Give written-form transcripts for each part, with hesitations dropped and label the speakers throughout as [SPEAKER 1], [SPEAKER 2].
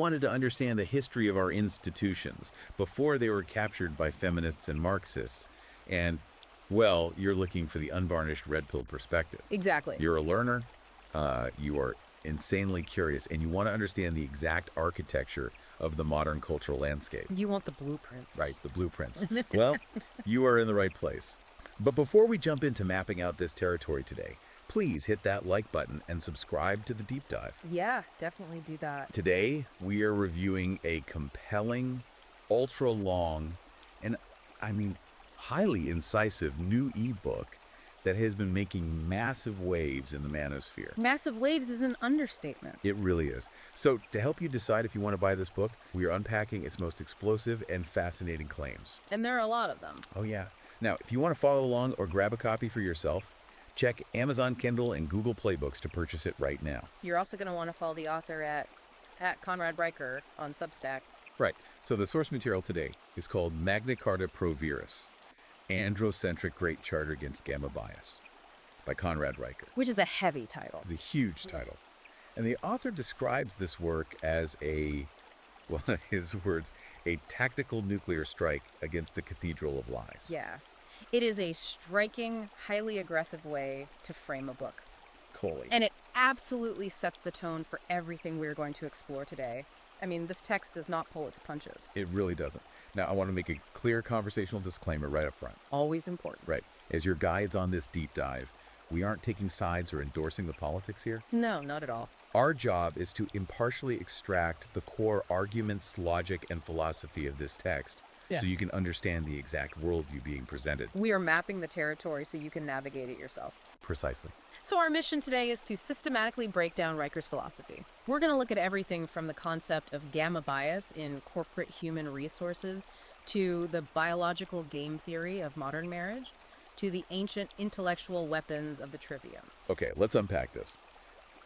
[SPEAKER 1] wanted to understand the history of our institutions before they were captured by feminists and Marxists. And, well, you're looking for the unvarnished red pill perspective.
[SPEAKER 2] Exactly.
[SPEAKER 1] You're a learner, you are insanely curious, and you want to understand the exact architecture of the modern cultural landscape.
[SPEAKER 2] You want the blueprints.
[SPEAKER 1] Right, the blueprints. Well, you are in the right place. But before we jump into mapping out this territory today, please hit that like button and subscribe to the deep dive.
[SPEAKER 2] Yeah, definitely do that.
[SPEAKER 1] Today, we are reviewing a compelling, ultra-long, and highly incisive new ebook that has been making massive waves in the manosphere.
[SPEAKER 2] Massive waves is an understatement.
[SPEAKER 1] It really is. So to help you decide if you want to buy this book, we are unpacking its most explosive and fascinating claims.
[SPEAKER 2] And there are a lot of them.
[SPEAKER 1] Oh yeah. Now, if you want to follow along or grab a copy for yourself, check Amazon Kindle and Google Play Books to purchase it right now.
[SPEAKER 2] You're also going to want to follow the author at Conrad Riker on Substack.
[SPEAKER 1] Right. So the source material today is called Magna Carta Pro Viris, Androcentric Great Charter Against Gamma Bias by Conrad Riker.
[SPEAKER 2] Which is a heavy title.
[SPEAKER 1] It's a huge title. And the author describes this work as his words, a tactical nuclear strike against the Cathedral of Lies.
[SPEAKER 2] Yeah. It is a striking, highly aggressive way to frame a book.
[SPEAKER 1] Coley.
[SPEAKER 2] And it absolutely sets the tone for everything we're going to explore today. I mean, this text does not pull its punches.
[SPEAKER 1] It really doesn't. Now, I want to make a clear conversational disclaimer right up front.
[SPEAKER 2] Always important.
[SPEAKER 1] Right. As your guides on this deep dive, we aren't taking sides or endorsing the politics here.
[SPEAKER 2] No, not at all.
[SPEAKER 1] Our job is to impartially extract the core arguments, logic, and philosophy of this text so you can understand the exact worldview being presented.
[SPEAKER 2] We are mapping the territory so you can navigate it yourself.
[SPEAKER 1] Precisely.
[SPEAKER 2] So our mission today is to systematically break down Riker's philosophy. We're going to look at everything from the concept of gamma bias in corporate human resources to the biological game theory of modern marriage to the ancient intellectual weapons of the Trivium.
[SPEAKER 1] Okay, let's unpack this.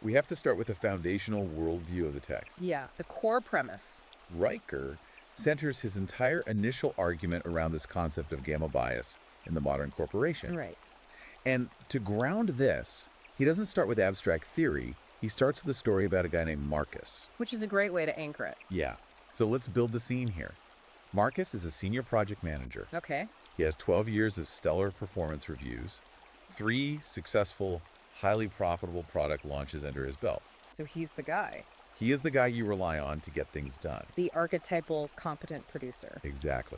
[SPEAKER 1] We have to start with the foundational worldview of the text.
[SPEAKER 2] Yeah, the core premise.
[SPEAKER 1] Riker centers his entire initial argument around this concept of gamma bias in the modern corporation.
[SPEAKER 2] Right.
[SPEAKER 1] And to ground this, he doesn't start with abstract theory. He starts with a story about a guy named Marcus.
[SPEAKER 2] Which is a great way to anchor it.
[SPEAKER 1] Yeah. So let's build the scene here. Marcus is a senior project manager.
[SPEAKER 2] Okay.
[SPEAKER 1] He has 12 years of stellar performance reviews, 3 successful, highly profitable product launches under his belt.
[SPEAKER 2] So he's the guy.
[SPEAKER 1] He is the guy you rely on to get things done.
[SPEAKER 2] The archetypal competent producer.
[SPEAKER 1] Exactly.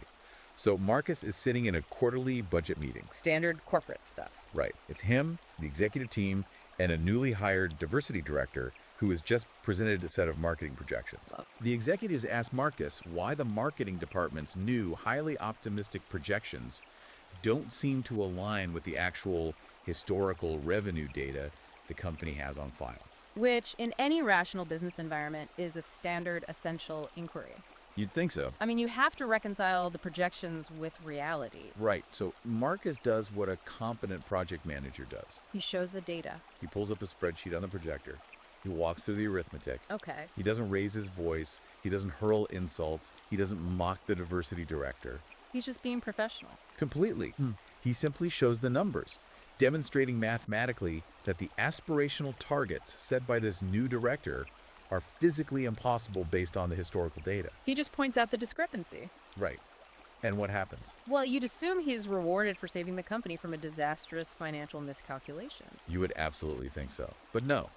[SPEAKER 1] So Marcus is sitting in a quarterly budget meeting.
[SPEAKER 2] Standard corporate stuff.
[SPEAKER 1] Right. It's him, the executive team, and a newly hired diversity director who has just presented a set of marketing projections. The executives ask Marcus why the marketing department's new, highly optimistic projections don't seem to align with the actual historical revenue data the company has on file.
[SPEAKER 2] Which, in any rational business environment, is a standard, essential inquiry.
[SPEAKER 1] You'd think so.
[SPEAKER 2] I mean, you have to reconcile the projections with reality.
[SPEAKER 1] Right. So Marcus does what a competent project manager does.
[SPEAKER 2] He shows the data.
[SPEAKER 1] He pulls up a spreadsheet on the projector. He walks through the arithmetic.
[SPEAKER 2] Okay.
[SPEAKER 1] He doesn't raise his voice. He doesn't hurl insults. He doesn't mock the diversity director.
[SPEAKER 2] He's just being professional.
[SPEAKER 1] Completely. He simply shows the numbers, demonstrating mathematically that the aspirational targets set by this new director are physically impossible based on the historical data.
[SPEAKER 2] He just points out the discrepancy.
[SPEAKER 1] Right. And what happens?
[SPEAKER 2] Well, you'd assume he's rewarded for saving the company from a disastrous financial miscalculation.
[SPEAKER 1] You would absolutely think so. But no.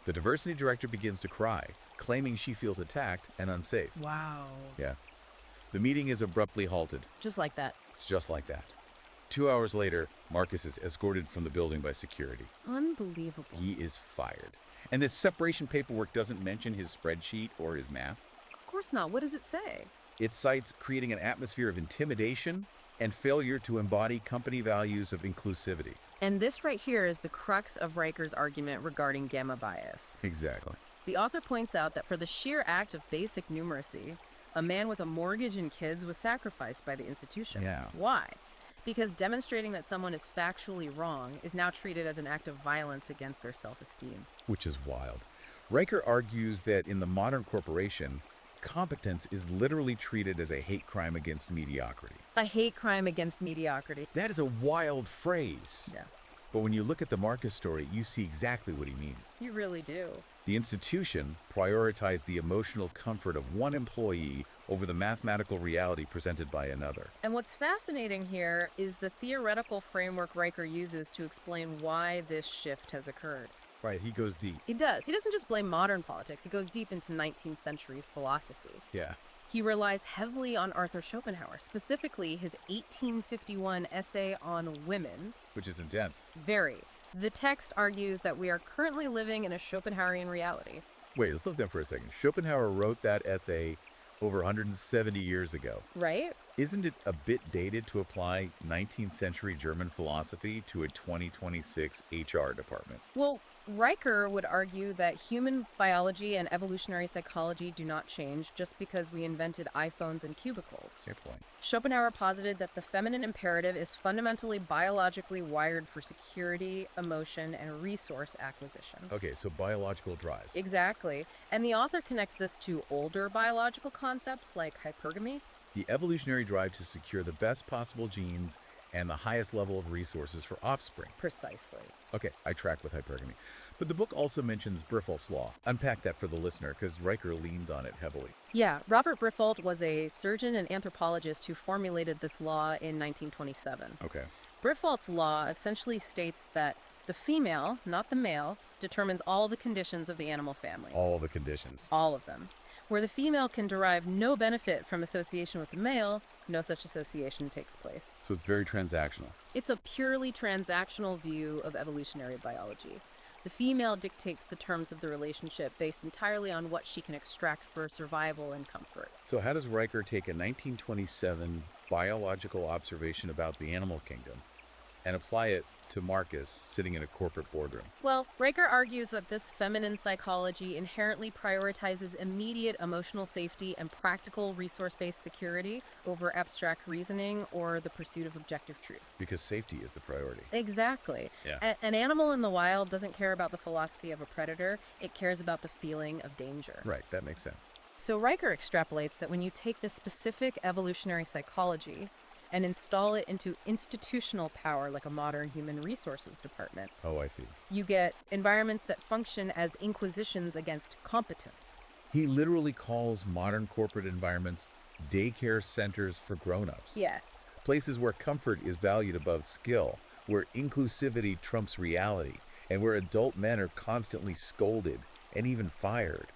[SPEAKER 1] The diversity director begins to cry, claiming she feels attacked and unsafe.
[SPEAKER 2] Wow.
[SPEAKER 1] Yeah. The meeting is abruptly halted.
[SPEAKER 2] Just like that.
[SPEAKER 1] It's just like that. 2 hours later, Marcus is escorted from the building by security.
[SPEAKER 2] Unbelievable.
[SPEAKER 1] He is fired. And this separation paperwork doesn't mention his spreadsheet or his math.
[SPEAKER 2] Of course not. What does it say?
[SPEAKER 1] It cites creating an atmosphere of intimidation and failure to embody company values of inclusivity.
[SPEAKER 2] And this right here is the crux of Riker's argument regarding gamma bias.
[SPEAKER 1] Exactly.
[SPEAKER 2] The author points out that for the sheer act of basic numeracy, a man with a mortgage and kids was sacrificed by the institution.
[SPEAKER 1] Yeah.
[SPEAKER 2] Why? Because demonstrating that someone is factually wrong is now treated as an act of violence against their self-esteem.
[SPEAKER 1] Which is wild. Riker argues that in the modern corporation, competence is literally treated as a hate crime against mediocrity.
[SPEAKER 2] A hate crime against mediocrity.
[SPEAKER 1] That is a wild phrase.
[SPEAKER 2] Yeah.
[SPEAKER 1] But when you look at the Marcus story, you see exactly what he means.
[SPEAKER 2] You really do.
[SPEAKER 1] The institution prioritized the emotional comfort of one employee over the mathematical reality presented by another.
[SPEAKER 2] And what's fascinating here is the theoretical framework Riker uses to explain why this shift has occurred.
[SPEAKER 1] Right, he goes deep.
[SPEAKER 2] He does. He doesn't just blame modern politics. He goes deep into 19th century philosophy.
[SPEAKER 1] Yeah.
[SPEAKER 2] He relies heavily on Arthur Schopenhauer, specifically his 1851 essay on women.
[SPEAKER 1] Which is intense.
[SPEAKER 2] Very. The text argues that we are currently living in a Schopenhauerian reality.
[SPEAKER 1] Wait, let's look there for a second. Schopenhauer wrote that essay over 170 years ago.
[SPEAKER 2] Right?
[SPEAKER 1] Isn't it a bit dated to apply 19th century German philosophy to a 2026 HR department?
[SPEAKER 2] Well, Riker would argue that human biology and evolutionary psychology do not change just because we invented iPhones and cubicles.
[SPEAKER 1] Fair point.
[SPEAKER 2] Schopenhauer posited that the feminine imperative is fundamentally biologically wired for security, emotion, and resource acquisition.
[SPEAKER 1] Okay, so biological drives.
[SPEAKER 2] Exactly. And the author connects this to older biological concepts like hypergamy.
[SPEAKER 1] The evolutionary drive to secure the best possible genes and the highest level of resources for offspring.
[SPEAKER 2] Precisely.
[SPEAKER 1] Okay, I track with hypergamy. But the book also mentions Birthright law. Unpack that for the listener, because Riker leans on it heavily.
[SPEAKER 2] Yeah, Robert Birthright was a surgeon and anthropologist who formulated this law in 1927.
[SPEAKER 1] Okay.
[SPEAKER 2] Birthright's law essentially states that the female, not the male, determines all the conditions of the animal family.
[SPEAKER 1] All the conditions.
[SPEAKER 2] All of them. Where the female can derive no benefit from association with the male, no such association takes place.
[SPEAKER 1] So it's very transactional.
[SPEAKER 2] It's a purely transactional view of evolutionary biology. The female dictates the terms of the relationship based entirely on what she can extract for survival and comfort.
[SPEAKER 1] So how does Riker take a 1927 biological observation about the animal kingdom and apply it to Marcus sitting in a corporate boardroom?
[SPEAKER 2] Well, Riker argues that this feminine psychology inherently prioritizes immediate emotional safety and practical resource-based security over abstract reasoning or the pursuit of objective truth.
[SPEAKER 1] Because safety is the priority.
[SPEAKER 2] Exactly.
[SPEAKER 1] Yeah.
[SPEAKER 2] An animal in the wild doesn't care about the philosophy of a predator. It cares about the feeling of danger.
[SPEAKER 1] Right, that makes sense.
[SPEAKER 2] So Riker extrapolates that when you take this specific evolutionary psychology and install it into institutional power like a modern human resources department,
[SPEAKER 1] Oh, I see.
[SPEAKER 2] you get environments that function as inquisitions against competence.
[SPEAKER 1] He literally calls modern corporate environments daycare centers for grown-ups.
[SPEAKER 2] Yes.
[SPEAKER 1] Places where comfort is valued above skill, where inclusivity trumps reality, and where adult men are constantly scolded and even fired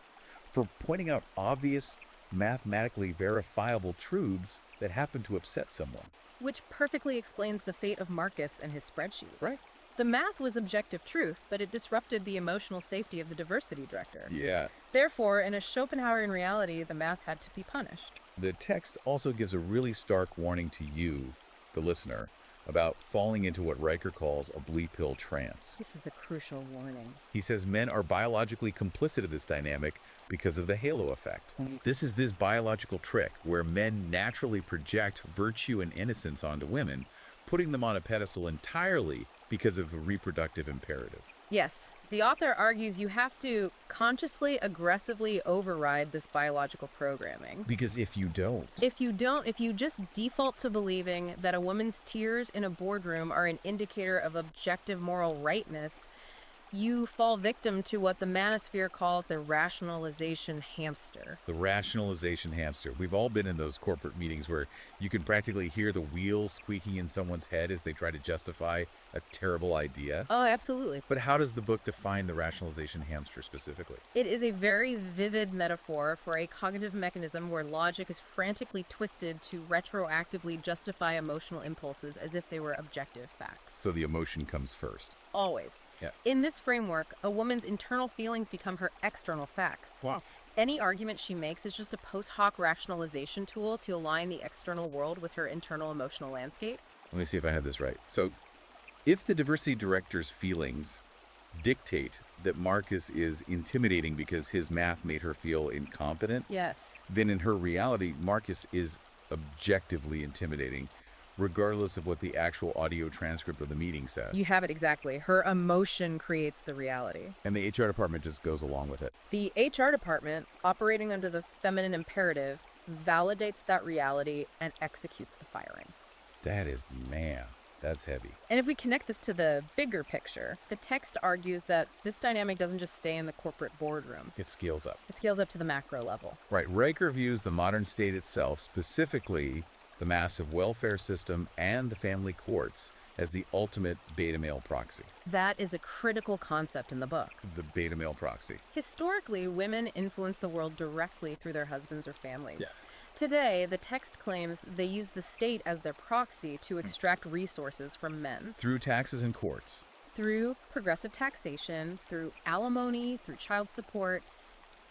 [SPEAKER 1] for pointing out obvious, mathematically verifiable truths that happen to upset someone.
[SPEAKER 2] Which perfectly explains the fate of Marcus and his spreadsheet.
[SPEAKER 1] Right.
[SPEAKER 2] The math was objective truth, but it disrupted the emotional safety of the diversity director.
[SPEAKER 1] Yeah.
[SPEAKER 2] Therefore, in a Schopenhauerian reality, the math had to be punished.
[SPEAKER 1] The text also gives a really stark warning to you, the listener, about falling into what Riker calls a bleep pill trance.
[SPEAKER 2] This is a crucial warning.
[SPEAKER 1] He says men are biologically complicit in this dynamic because of the halo effect. This is this biological trick where men naturally project virtue and innocence onto women, putting them on a pedestal entirely because of a reproductive imperative.
[SPEAKER 2] Yes, the author argues you have to consciously, aggressively override this biological programming.
[SPEAKER 1] Because if you don't,
[SPEAKER 2] If you just default to believing that a woman's tears in a boardroom are an indicator of objective moral rightness, you fall victim to what the manosphere calls the rationalization hamster.
[SPEAKER 1] the rationalization hamster. We've all been in those corporate meetings where you can practically hear the wheels squeaking in someone's head as they try to justify a terrible idea.
[SPEAKER 2] Oh, absolutely.
[SPEAKER 1] But how does the book define the rationalization hamster specifically?
[SPEAKER 2] It is a very vivid metaphor for a cognitive mechanism where logic is frantically twisted to retroactively justify emotional impulses as if they were objective facts.
[SPEAKER 1] So the emotion comes first.
[SPEAKER 2] Always.
[SPEAKER 1] Yeah.
[SPEAKER 2] In this framework, a woman's internal feelings become her external facts.
[SPEAKER 1] Wow.
[SPEAKER 2] Any argument she makes is just a post hoc rationalization tool to align the external world with her internal emotional landscape.
[SPEAKER 1] Let me see if I have this right. So if the diversity director's feelings dictate that Marcus is intimidating because his math made her feel incompetent,
[SPEAKER 2] Yes.
[SPEAKER 1] then in her reality, Marcus is objectively intimidating, regardless of what the actual audio transcript of the meeting said.
[SPEAKER 2] You have it exactly. Her emotion creates the reality.
[SPEAKER 1] And the HR department just goes along with it.
[SPEAKER 2] The HR department, operating under the feminine imperative, validates that reality and executes the firing.
[SPEAKER 1] That is, man. That's heavy.
[SPEAKER 2] And if we connect this to the bigger picture, the text argues that this dynamic doesn't just stay in the corporate boardroom.
[SPEAKER 1] It scales up.
[SPEAKER 2] It scales up to the macro level.
[SPEAKER 1] Right. Riker views the modern state itself, specifically the massive welfare system and the family courts, as the ultimate beta male proxy.
[SPEAKER 2] That is a critical concept in the book.
[SPEAKER 1] The beta male proxy.
[SPEAKER 2] Historically, women influence the world directly through their husbands or families.
[SPEAKER 1] Yeah.
[SPEAKER 2] Today, the text claims they use the state as their proxy to extract resources from men.
[SPEAKER 1] Through taxes and courts.
[SPEAKER 2] Through progressive taxation, through alimony, through child support,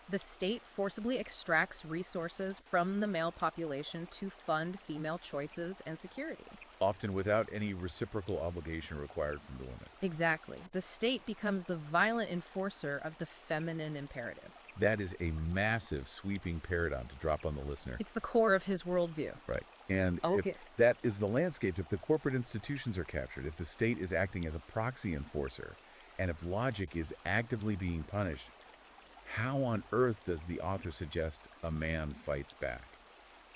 [SPEAKER 2] the state forcibly extracts resources from the male population to fund female choices and security.
[SPEAKER 1] Often without any reciprocal obligation required from the woman.
[SPEAKER 2] Exactly. The state becomes the violent enforcer of the feminine imperative.
[SPEAKER 1] That is a massive, sweeping paradigm to drop on the listener.
[SPEAKER 2] It's the core of his worldview.
[SPEAKER 1] Right. And
[SPEAKER 2] Okay.
[SPEAKER 1] if that is the landscape, if the corporate institutions are captured, if the state is acting as a proxy enforcer, and if logic is actively being punished, how on earth does the author suggest a man fights back?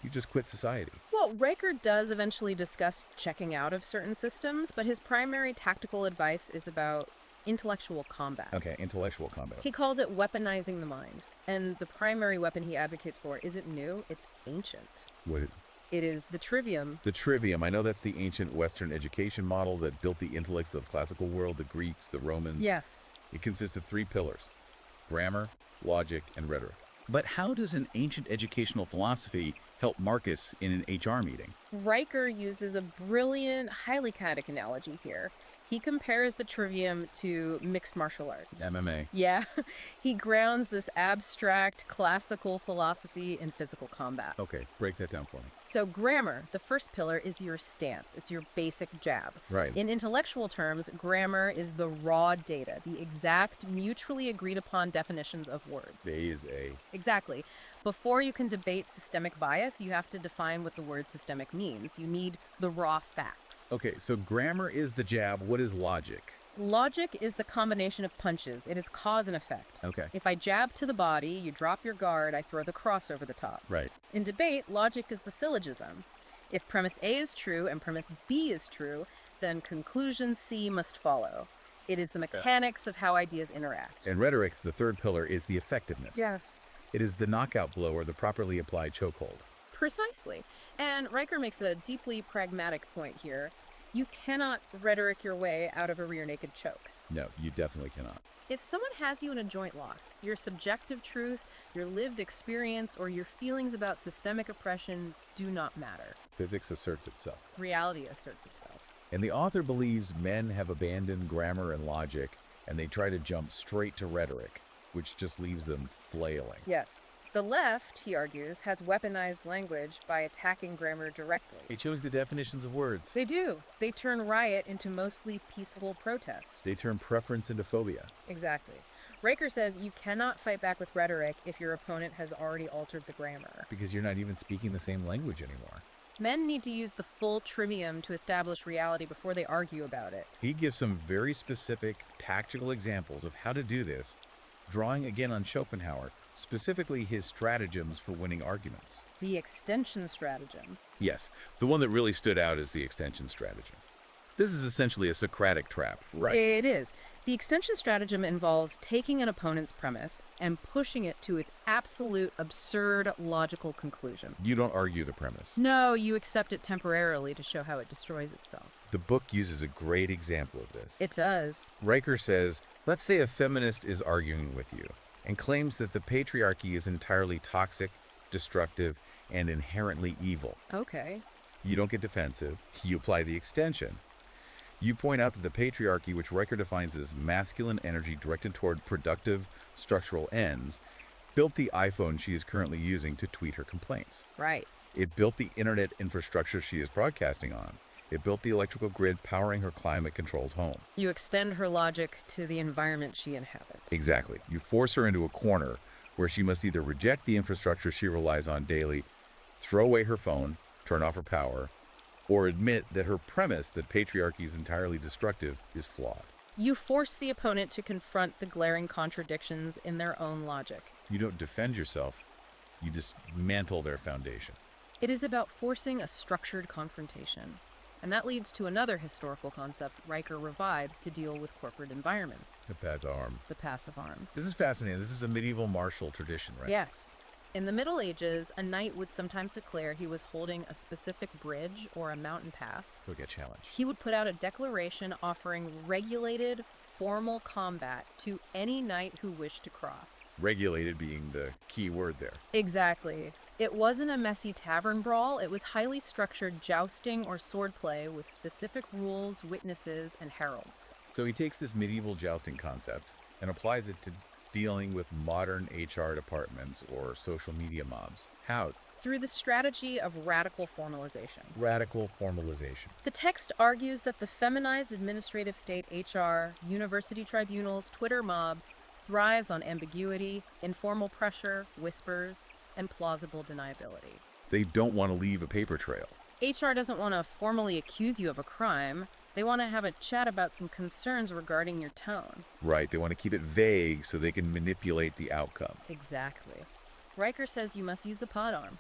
[SPEAKER 1] You just quit society.
[SPEAKER 2] Well, Riker does eventually discuss checking out of certain systems, but his primary tactical advice is about intellectual combat.
[SPEAKER 1] Okay, intellectual combat.
[SPEAKER 2] He calls it weaponizing the mind. And the primary weapon he advocates for isn't new, it's ancient.
[SPEAKER 1] What?
[SPEAKER 2] It is the Trivium.
[SPEAKER 1] The Trivium. I know that's the ancient Western education model that built the intellects of the classical world, the Greeks, the Romans.
[SPEAKER 2] Yes.
[SPEAKER 1] It consists of 3 pillars: grammar, logic, and rhetoric. But how does an ancient educational philosophy help Marcus in an HR meeting?
[SPEAKER 2] Riker uses a brilliant, highly kinetic analogy here. He compares the Trivium to mixed martial arts.
[SPEAKER 1] MMA.
[SPEAKER 2] Yeah. He grounds this abstract, classical philosophy in physical combat.
[SPEAKER 1] Okay, break that down for me.
[SPEAKER 2] So grammar, the first pillar, is your stance. It's your basic jab.
[SPEAKER 1] Right.
[SPEAKER 2] In intellectual terms, grammar is the raw data, the exact, mutually agreed upon definitions of words.
[SPEAKER 1] A is A.
[SPEAKER 2] Exactly. Before you can debate systemic bias, you have to define what the word systemic means. You need the raw facts.
[SPEAKER 1] Okay, so grammar is the jab. What is logic?
[SPEAKER 2] Logic is the combination of punches. It is cause and effect.
[SPEAKER 1] Okay.
[SPEAKER 2] If I jab to the body, you drop your guard, I throw the cross over the top.
[SPEAKER 1] Right.
[SPEAKER 2] In debate, logic is the syllogism. If premise A is true and premise B is true, then conclusion C must follow. It is the mechanics of how ideas interact.
[SPEAKER 1] And rhetoric, the third pillar, is the effectiveness.
[SPEAKER 2] Yes.
[SPEAKER 1] It is the knockout blow or the properly applied chokehold.
[SPEAKER 2] Precisely. And Riker makes a deeply pragmatic point here. You cannot rhetoric your way out of a rear naked choke.
[SPEAKER 1] No, you definitely cannot.
[SPEAKER 2] If someone has you in a joint lock, your subjective truth, your lived experience, or your feelings about systemic oppression do not matter.
[SPEAKER 1] Physics asserts itself.
[SPEAKER 2] Reality asserts itself.
[SPEAKER 1] And the author believes men have abandoned grammar and logic, and they try to jump straight to rhetoric, which just leaves them flailing.
[SPEAKER 2] Yes. The left, he argues, has weaponized language by attacking grammar directly.
[SPEAKER 1] They chose the definitions of words.
[SPEAKER 2] They do. They turn riot into mostly peaceful protest.
[SPEAKER 1] They turn preference into phobia.
[SPEAKER 2] Exactly. Riker says you cannot fight back with rhetoric if your opponent has already altered the grammar.
[SPEAKER 1] Because you're not even speaking the same language anymore.
[SPEAKER 2] Men need to use the full trivium to establish reality before they argue about it.
[SPEAKER 1] He gives some very specific, tactical examples of how to do this, drawing again on Schopenhauer, specifically his stratagems for winning arguments.
[SPEAKER 2] The extension stratagem.
[SPEAKER 1] Yes, the one that really stood out is the extension stratagem. This is essentially a Socratic trap, right?
[SPEAKER 2] It is. The extension stratagem involves taking an opponent's premise and pushing it to its absolute absurd logical conclusion.
[SPEAKER 1] You don't argue the premise.
[SPEAKER 2] No, you accept it temporarily to show how it destroys itself.
[SPEAKER 1] The book uses a great example of this.
[SPEAKER 2] It does.
[SPEAKER 1] Riker says, let's say a feminist is arguing with you and claims that the patriarchy is entirely toxic, destructive, and inherently evil.
[SPEAKER 2] Okay.
[SPEAKER 1] You don't get defensive. You apply the extension. You point out that the patriarchy, which Riker defines as masculine energy directed toward productive, structural ends, built the iPhone she is currently using to tweet her complaints.
[SPEAKER 2] Right.
[SPEAKER 1] It built the internet infrastructure she is broadcasting on. It built the electrical grid powering her climate-controlled home.
[SPEAKER 2] You extend her logic to the environment she inhabits.
[SPEAKER 1] Exactly. You force her into a corner where she must either reject the infrastructure she relies on daily, throw away her phone, turn off her power, or admit that her premise that patriarchy is entirely destructive is flawed.
[SPEAKER 2] You force the opponent to confront the glaring contradictions in their own logic.
[SPEAKER 1] You don't defend yourself, you dismantle their foundation.
[SPEAKER 2] It is about forcing a structured confrontation. And that leads to another historical concept Riker revives to deal with corporate environments:
[SPEAKER 1] The pad's arm.
[SPEAKER 2] the passive arms.
[SPEAKER 1] This is fascinating. This is a medieval martial tradition, right?
[SPEAKER 2] Yes. In the Middle Ages, a knight would sometimes declare he was holding a specific bridge or a mountain pass.
[SPEAKER 1] He'll get challenged.
[SPEAKER 2] He would put out a declaration offering regulated, formal combat to any knight who wished to cross.
[SPEAKER 1] Regulated being the key word there.
[SPEAKER 2] Exactly. It wasn't a messy tavern brawl, it was highly structured jousting or swordplay with specific rules, witnesses, and heralds.
[SPEAKER 1] So he takes this medieval jousting concept and applies it to dealing with modern HR departments or social media mobs. How?
[SPEAKER 2] Through the strategy of radical formalization.
[SPEAKER 1] Radical formalization.
[SPEAKER 2] The text argues that the feminized administrative state HR, university tribunals, Twitter mobs, thrives on ambiguity, informal pressure, whispers, and plausible deniability.
[SPEAKER 1] They don't want to leave a paper trail.
[SPEAKER 2] HR doesn't want to formally accuse you of a crime. They want to have a chat about some concerns regarding your tone.
[SPEAKER 1] Right, they want to keep it vague so they can manipulate the outcome.
[SPEAKER 2] Exactly. Riker says you must use the pod arm.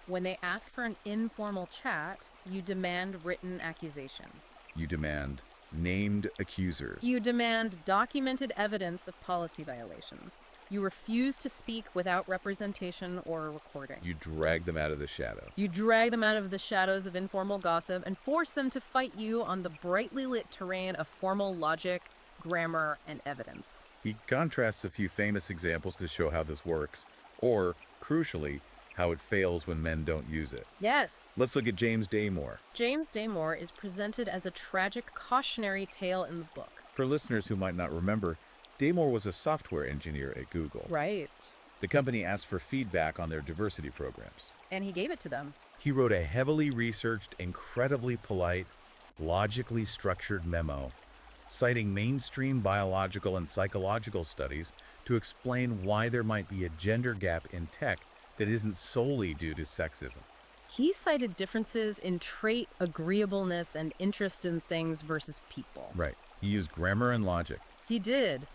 [SPEAKER 2] When they ask for an informal chat, you demand written accusations.
[SPEAKER 1] You demand named accusers.
[SPEAKER 2] You demand documented evidence of policy violations. You refuse to speak without representation or a recording.
[SPEAKER 1] You drag them out of the shadow.
[SPEAKER 2] You drag them out of the shadows of informal gossip and force them to fight you on the brightly lit terrain of formal logic, grammar, and evidence.
[SPEAKER 1] He contrasts a few famous examples to show how this works, or, crucially, how it fails when men don't use it.
[SPEAKER 2] Yes.
[SPEAKER 1] Let's look at James Damore.
[SPEAKER 2] James Damore is presented as a tragic cautionary tale in the book.
[SPEAKER 1] For listeners who might not remember, Damore was a software engineer at Google.
[SPEAKER 2] Right.
[SPEAKER 1] The company asked for feedback on their diversity programs.
[SPEAKER 2] And he gave it to them.
[SPEAKER 1] He wrote a heavily researched, incredibly polite, logically structured memo, citing mainstream biological and psychological studies to explain why there might be a gender gap in tech that isn't solely due to sexism.
[SPEAKER 2] He cited differences in trait agreeableness and interest in things versus people.
[SPEAKER 1] Right. He used grammar and logic.
[SPEAKER 2] He did.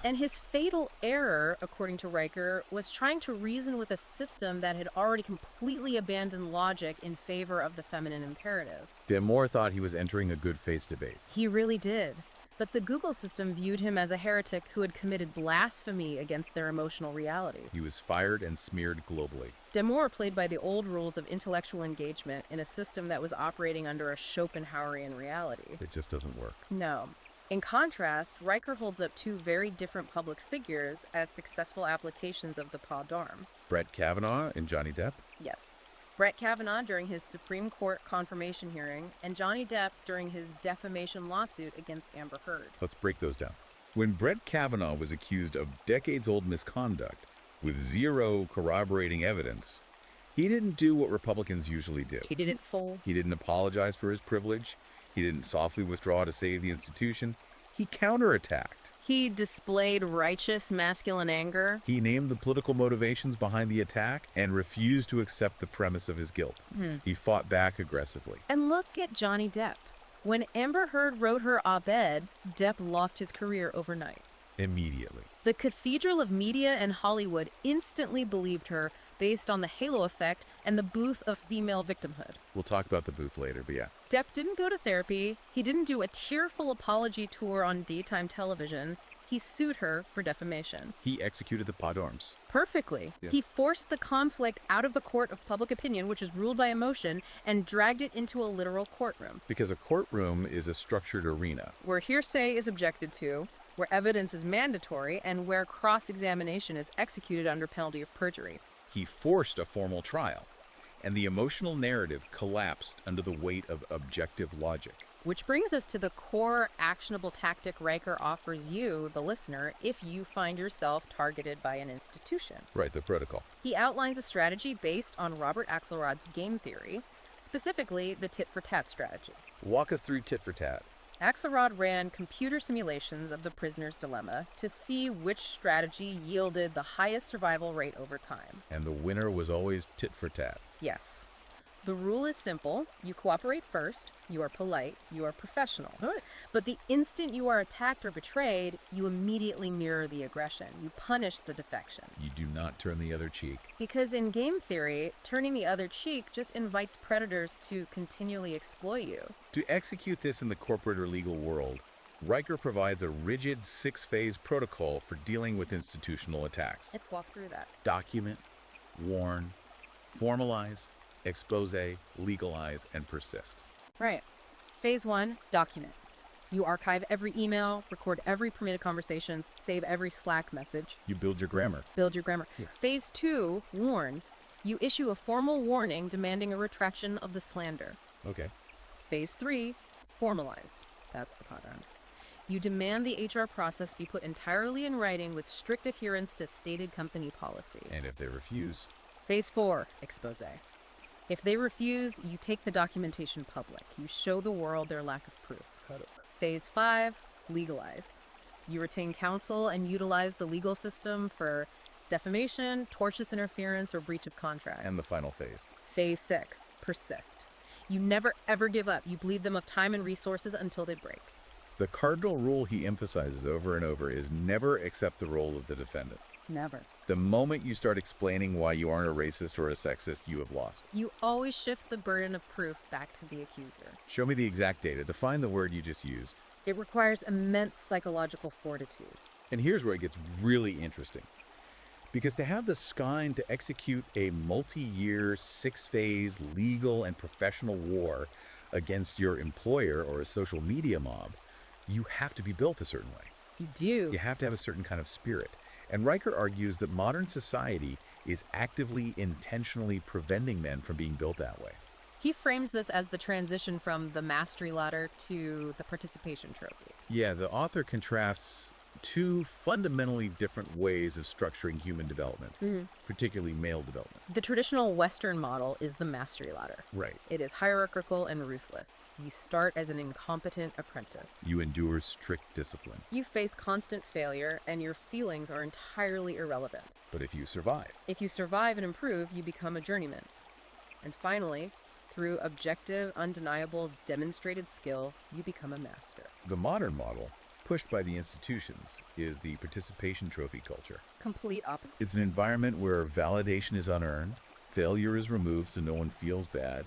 [SPEAKER 2] And his fatal error, according to Riker, was trying to reason with a system that had already completely abandoned logic in favor of the feminine imperative.
[SPEAKER 1] Damore thought he was entering a good faith debate.
[SPEAKER 2] He really did. But the Google system viewed him as a heretic who had committed blasphemy against their emotional reality.
[SPEAKER 1] He was fired and smeared globally.
[SPEAKER 2] Damore played by the old rules of intellectual engagement in a system that was operating under a Schopenhauerian reality.
[SPEAKER 1] It just doesn't work.
[SPEAKER 2] No. In contrast, Riker holds up two very different public figures as successful applications of the pod arm.
[SPEAKER 1] Brett Kavanaugh and Johnny Depp?
[SPEAKER 2] Yes. Brett Kavanaugh during his Supreme Court confirmation hearing, and Johnny Depp during his defamation lawsuit against Amber Heard.
[SPEAKER 1] Let's break those down. When Brett Kavanaugh was accused of decades-old misconduct with zero corroborating evidence, he didn't do what Republicans usually do.
[SPEAKER 2] He didn't fold.
[SPEAKER 1] He didn't apologize for his privilege. He didn't softly withdraw to save the institution. He counterattacked.
[SPEAKER 2] He displayed righteous masculine anger.
[SPEAKER 1] He named the political motivations behind the attack and refused to accept the premise of his guilt. He fought back aggressively.
[SPEAKER 2] And look at Johnny Depp. When Amber Heard wrote her op-ed, Depp lost his career overnight.
[SPEAKER 1] Immediately.
[SPEAKER 2] The cathedral of media and Hollywood instantly believed her based on the halo effect and the booth of female victimhood.
[SPEAKER 1] We'll talk about the booth later, but yeah.
[SPEAKER 2] Depp didn't go to therapy. He didn't do a tearful apology tour on daytime television. He sued her for defamation.
[SPEAKER 1] He executed the pod arms.
[SPEAKER 2] Perfectly.
[SPEAKER 1] Yeah.
[SPEAKER 2] He forced the conflict out of the court of public opinion, which is ruled by emotion, and dragged it into a literal courtroom.
[SPEAKER 1] Because a courtroom is a structured arena.
[SPEAKER 2] Where hearsay is objected to, where evidence is mandatory, and where cross-examination is executed under penalty of perjury.
[SPEAKER 1] He forced a formal trial, and the emotional narrative collapsed under the weight of objective logic.
[SPEAKER 2] Which brings us to the core actionable tactic Riker offers you, the listener, if you find yourself targeted by an institution.
[SPEAKER 1] Right, the protocol.
[SPEAKER 2] He outlines a strategy based on Robert Axelrod's game theory, specifically the tit-for-tat strategy.
[SPEAKER 1] Walk us through tit for tat.
[SPEAKER 2] Axelrod ran computer simulations of the prisoner's dilemma to see which strategy yielded the highest survival rate over time.
[SPEAKER 1] And the winner was always tit for tat.
[SPEAKER 2] Yes. The rule is simple. You cooperate first, you are polite, you are professional.
[SPEAKER 1] What?
[SPEAKER 2] But the instant you are attacked or betrayed, you immediately mirror the aggression. You punish the defection.
[SPEAKER 1] You do not turn the other cheek.
[SPEAKER 2] Because in game theory, turning the other cheek just invites predators to continually exploit you.
[SPEAKER 1] To execute this in the corporate or legal world, Riker provides a rigid 6-phase protocol for dealing with institutional attacks.
[SPEAKER 2] Let's walk through that.
[SPEAKER 1] Document, warn, formalize, expose, legalize, and persist.
[SPEAKER 2] Right. Phase 1, document. You archive every email, record every permitted conversations, save every Slack message.
[SPEAKER 1] You build your grammar.
[SPEAKER 2] Build your grammar.
[SPEAKER 1] Yeah.
[SPEAKER 2] Phase 2, warn. You issue a formal warning demanding a retraction of the slander.
[SPEAKER 1] Okay.
[SPEAKER 2] Phase 3, formalize. That's the pot arms. You demand the HR process be put entirely in writing with strict adherence to stated company policy.
[SPEAKER 1] And if they refuse,
[SPEAKER 2] Phase 4, expose. If they refuse, you take the documentation public. You show the world their lack of proof. Phase 5, legalize. You retain counsel and utilize the legal system for defamation, tortious interference, or breach of contract.
[SPEAKER 1] and the final phase.
[SPEAKER 2] Phase 6, persist. You never ever give up. You bleed them of time and resources until they break.
[SPEAKER 1] The cardinal rule he emphasizes over and over is never accept the role of the defendant.
[SPEAKER 2] Never.
[SPEAKER 1] The moment you start explaining why you aren't a racist or a sexist, you have lost.
[SPEAKER 2] You always shift the burden of proof back to the accuser.
[SPEAKER 1] Show me the exact data. Define the word you just used.
[SPEAKER 2] It requires immense psychological fortitude.
[SPEAKER 1] And here's where it gets really interesting. Because to have the spine to execute a multi-year, 6-phase legal and professional war against your employer or a social media mob, you have to be built a certain way.
[SPEAKER 2] You do.
[SPEAKER 1] You have to have a certain kind of spirit. And Riker argues that modern society is actively, intentionally preventing men from being built that way.
[SPEAKER 2] He frames this as the transition from the mastery ladder to the participation trophy.
[SPEAKER 1] Yeah, the author contrasts two fundamentally different ways of structuring human development, particularly male development.
[SPEAKER 2] The traditional Western model is the mastery ladder.
[SPEAKER 1] Right.
[SPEAKER 2] It is hierarchical and ruthless. You start as an incompetent apprentice.
[SPEAKER 1] You endure strict discipline.
[SPEAKER 2] You face constant failure, and your feelings are entirely irrelevant.
[SPEAKER 1] But if you survive,
[SPEAKER 2] If you survive and improve, you become a journeyman. And finally, through objective, undeniable, demonstrated skill, you become a master.
[SPEAKER 1] the modern model, pushed by the institutions, is the participation trophy culture.
[SPEAKER 2] Complete opposite.
[SPEAKER 1] It's an environment where validation is unearned, failure is removed so no one feels bad,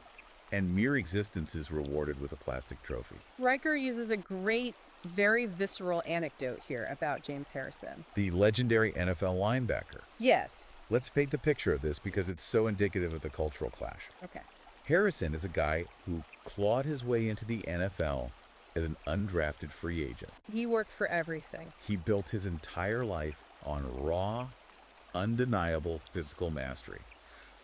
[SPEAKER 1] and mere existence is rewarded with a plastic trophy.
[SPEAKER 2] Riker uses a great, very visceral anecdote here about James Harrison.
[SPEAKER 1] The legendary NFL linebacker.
[SPEAKER 2] Yes.
[SPEAKER 1] Let's paint the picture of this because it's so indicative of the cultural clash.
[SPEAKER 2] Okay.
[SPEAKER 1] Harrison is a guy who clawed his way into the NFL as an undrafted free agent.
[SPEAKER 2] He worked for everything.
[SPEAKER 1] He built his entire life on raw, undeniable physical mastery.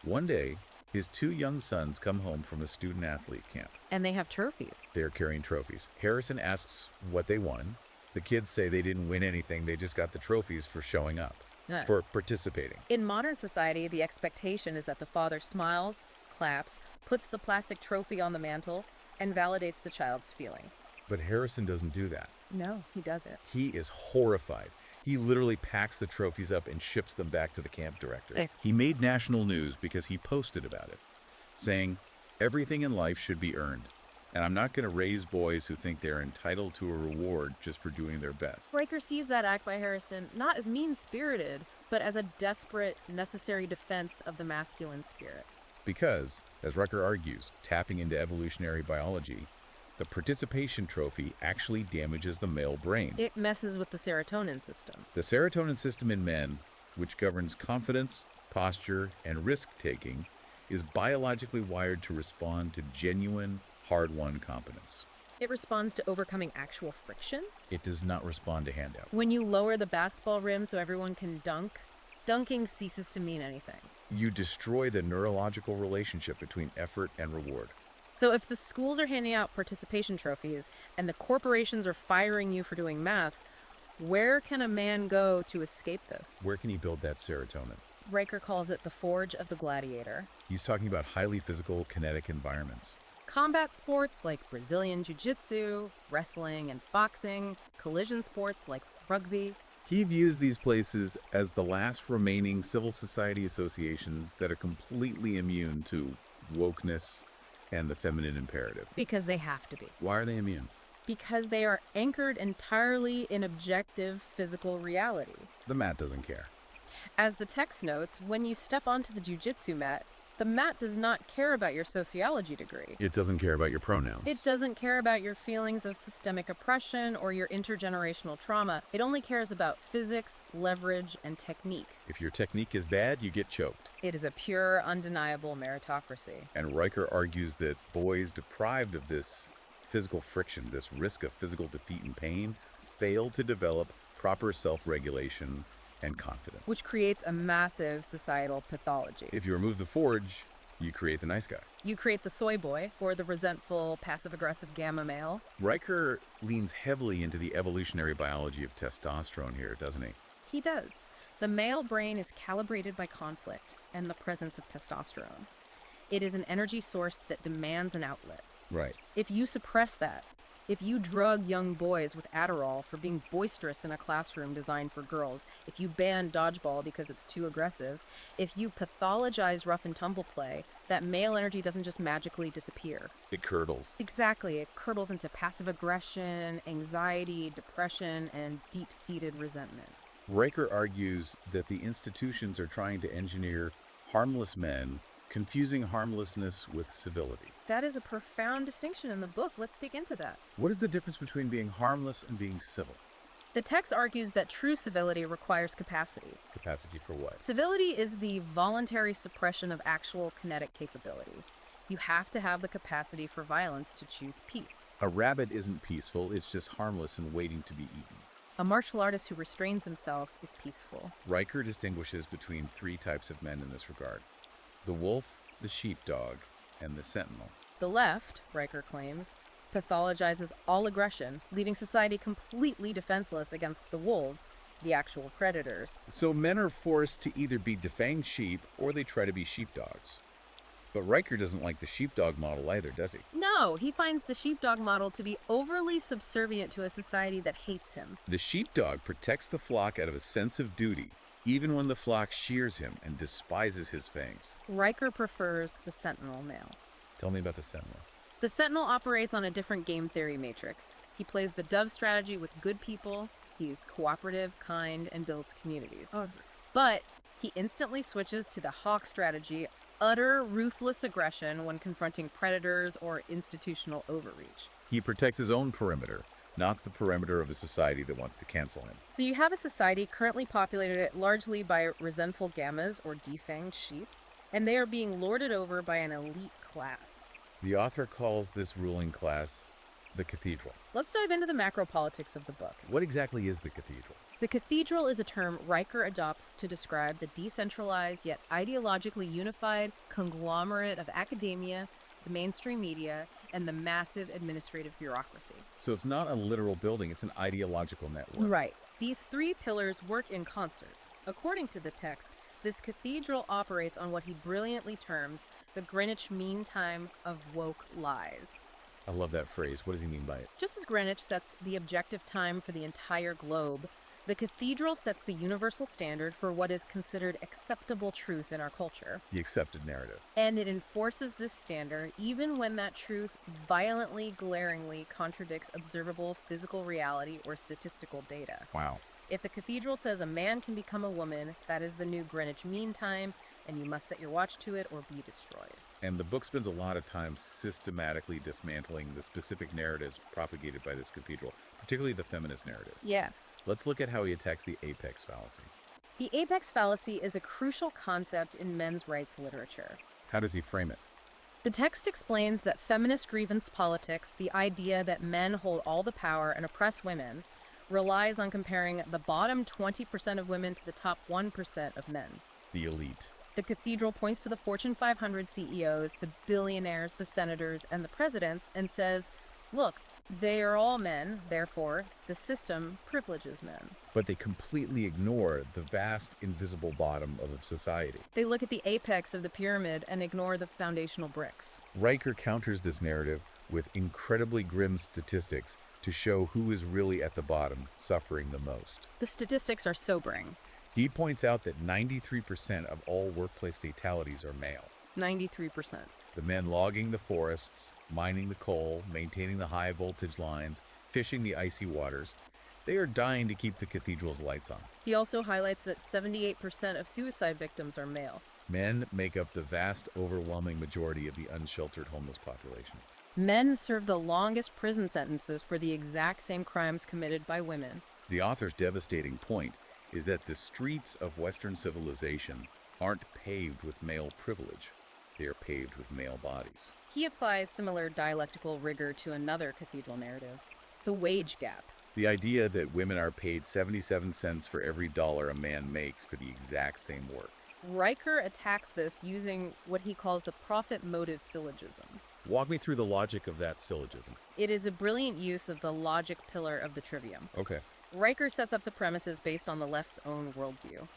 [SPEAKER 1] One day, his 2 young sons come home from a student-athlete camp.
[SPEAKER 2] And they have trophies.
[SPEAKER 1] They're carrying trophies. Harrison asks what they won. The kids say they didn't win anything, they just got the trophies for showing up,
[SPEAKER 2] Yeah.
[SPEAKER 1] for participating.
[SPEAKER 2] In modern society, the expectation is that the father smiles, claps, puts the plastic trophy on the mantle, and validates the child's feelings.
[SPEAKER 1] But Harrison doesn't do that.
[SPEAKER 2] No, he doesn't.
[SPEAKER 1] He is horrified. He literally packs the trophies up and ships them back to the camp director.
[SPEAKER 2] Eh.
[SPEAKER 1] He made national news because he posted about it, saying, "Everything in life should be earned, and I'm not going to raise boys who think they're entitled to a reward just for doing their best."
[SPEAKER 2] Riker sees that act by Harrison not as mean-spirited, but as a desperate, necessary defense of the masculine spirit.
[SPEAKER 1] Because, as Riker argues, tapping into evolutionary biology, the participation trophy actually damages the male brain.
[SPEAKER 2] It messes with the serotonin system.
[SPEAKER 1] The serotonin system in men, which governs confidence, posture, and risk-taking, is biologically wired to respond to genuine, hard-won competence.
[SPEAKER 2] It responds to overcoming actual friction.
[SPEAKER 1] It does not respond to handout.
[SPEAKER 2] When you lower the basketball rim so everyone can dunk, dunking ceases to mean anything.
[SPEAKER 1] You destroy the neurological relationship between effort and reward.
[SPEAKER 2] So if the schools are handing out participation trophies and the corporations are firing you for doing math, where can a man go to escape this?
[SPEAKER 1] Where can he build that serotonin?
[SPEAKER 2] Riker calls it the forge of the gladiator.
[SPEAKER 1] He's talking about highly physical, kinetic environments.
[SPEAKER 2] Combat sports like Brazilian jiu-jitsu, wrestling and boxing, collision sports like rugby.
[SPEAKER 1] He views these places as the last remaining civil society associations that are completely immune to wokeness, and the feminine imperative.
[SPEAKER 2] Because they have to be.
[SPEAKER 1] Why are they immune?
[SPEAKER 2] Because they are anchored entirely in objective physical reality.
[SPEAKER 1] The mat doesn't care.
[SPEAKER 2] As the text notes, when you step onto the jujitsu mat, the mat does not care about your sociology degree.
[SPEAKER 1] It doesn't care about your pronouns.
[SPEAKER 2] It doesn't care about your feelings of systemic oppression or your intergenerational trauma. It only cares about physics, leverage, and technique.
[SPEAKER 1] If your technique is bad, you get choked.
[SPEAKER 2] It is a pure, undeniable meritocracy.
[SPEAKER 1] And Riker argues that boys deprived of this physical friction, this risk of physical defeat and pain, fail to develop proper self-regulation and confidence.
[SPEAKER 2] Which creates a massive societal pathology.
[SPEAKER 1] If you remove the forge, you create the nice guy.
[SPEAKER 2] You create the soy boy, or the resentful, passive-aggressive gamma male.
[SPEAKER 1] Riker leans heavily into the evolutionary biology of testosterone here, doesn't he?
[SPEAKER 2] He does. The male brain is calibrated by conflict and the presence of testosterone. It is an energy source that demands an outlet.
[SPEAKER 1] Right.
[SPEAKER 2] If you suppress that, if you drug young boys with Adderall for being boisterous in a classroom designed for girls, if you ban dodgeball because it's too aggressive, if you pathologize rough and tumble play, that male energy doesn't just magically disappear.
[SPEAKER 1] It curdles.
[SPEAKER 2] Exactly. It curdles into passive aggression, anxiety, depression, and deep-seated resentment.
[SPEAKER 1] Riker argues that the institutions are trying to engineer harmless men, confusing harmlessness with civility.
[SPEAKER 2] That is a profound distinction in the book. Let's dig into that.
[SPEAKER 1] What is the difference between being harmless and being civil?
[SPEAKER 2] The text argues that true civility requires capacity.
[SPEAKER 1] Capacity for what?
[SPEAKER 2] Civility is the voluntary suppression of actual kinetic capability. You have to have the capacity for violence to choose peace.
[SPEAKER 1] A rabbit isn't peaceful, it's just harmless and waiting to be eaten.
[SPEAKER 2] A martial artist who restrains himself is peaceful.
[SPEAKER 1] Riker distinguishes between three types of men in this regard: the wolf, the sheepdog, and the sentinel.
[SPEAKER 2] The left, Riker claims, pathologizes all aggression, leaving society completely defenseless against the wolves, the actual predators.
[SPEAKER 1] So men are forced to either be defanged sheep or they try to be sheepdogs. But Riker doesn't like the sheepdog model either, does he?
[SPEAKER 2] No, he finds the sheepdog model to be overly subservient to a society that hates him.
[SPEAKER 1] The sheepdog protects the flock out of a sense of duty, even when the flock shears him and despises his fangs.
[SPEAKER 2] Riker prefers the sentinel male.
[SPEAKER 1] Tell me about the sentinel.
[SPEAKER 2] The sentinel operates on a different game theory matrix. He plays the dove strategy with good people, he's cooperative, kind, and builds communities. But he instantly switches to the hawk strategy, utter ruthless aggression when confronting predators or institutional overreach.
[SPEAKER 1] He protects his own perimeter, not the perimeter of a society that wants to cancel him.
[SPEAKER 2] So you have a society currently populated largely by resentful gammas or defanged sheep, and they are being lorded over by an elite class.
[SPEAKER 1] The author calls this ruling class the cathedral.
[SPEAKER 2] Let's dive into the macro politics of the book.
[SPEAKER 1] What exactly is the cathedral?
[SPEAKER 2] The cathedral is a term Riker adopts to describe the decentralized yet ideologically unified conglomerate of academia, the mainstream media, and the massive administrative bureaucracy.
[SPEAKER 1] So it's not a literal building, it's an ideological network.
[SPEAKER 2] Right. These three pillars work in concert. According to the text, this cathedral operates on what he brilliantly terms the Greenwich Mean Time of woke lies.
[SPEAKER 1] I love that phrase. What does he mean by it?
[SPEAKER 2] Just as Greenwich sets the objective time for the entire globe, the cathedral sets the universal standard for what is considered acceptable truth in our culture.
[SPEAKER 1] The accepted narrative.
[SPEAKER 2] And it enforces this standard even when that truth violently, glaringly contradicts observable physical reality or statistical data.
[SPEAKER 1] Wow.
[SPEAKER 2] If the cathedral says a man can become a woman, that is the new Greenwich Mean Time, and you must set your watch to it or be destroyed.
[SPEAKER 1] And the book spends a lot of time systematically dismantling the specific narratives propagated by this cathedral, particularly the feminist narratives.
[SPEAKER 2] Yes.
[SPEAKER 1] Let's look at how he attacks the apex fallacy.
[SPEAKER 2] The apex fallacy is a crucial concept in men's rights literature.
[SPEAKER 1] How does he frame it?
[SPEAKER 2] The text explains that feminist grievance politics, the idea that men hold all the power and oppress women, relies on comparing the bottom 20% of women to the top 1% of men.
[SPEAKER 1] The elite.
[SPEAKER 2] The cathedral points to the Fortune 500 CEOs, the billionaires, the senators, and the presidents, and says, look, they are all men, therefore, the system privileges men.
[SPEAKER 1] But they completely ignore the vast, invisible bottom of society.
[SPEAKER 2] They look at the apex of the pyramid and ignore the foundational bricks.
[SPEAKER 1] Riker counters this narrative with incredibly grim statistics to show who is really at the bottom, suffering the most.
[SPEAKER 2] The statistics are sobering.
[SPEAKER 1] He points out that 93% of all workplace fatalities are male.
[SPEAKER 2] 93%.
[SPEAKER 1] The men logging the forests, mining the coal, maintaining the high voltage lines, fishing the icy waters, they are dying to keep the cathedral's lights on.
[SPEAKER 2] He also highlights that 78% of suicide victims are male.
[SPEAKER 1] Men make up the vast, overwhelming majority of the unsheltered homeless population.
[SPEAKER 2] Men serve the longest prison sentences for the exact same crimes committed by women.
[SPEAKER 1] The author's devastating point is that the streets of Western civilization aren't paved with male privilege. They are paved with male bodies.
[SPEAKER 2] He applies similar dialectical rigor to another cathedral narrative, the wage gap.
[SPEAKER 1] The idea that women are paid 77 cents for every dollar a man makes for the exact same work.
[SPEAKER 2] Riker attacks this using what he calls the profit motive syllogism.
[SPEAKER 1] Walk me through the logic of that syllogism.
[SPEAKER 2] It is a brilliant use of the logic pillar of the Trivium.
[SPEAKER 1] Okay.
[SPEAKER 2] Riker sets up the premises based on the left's own worldview.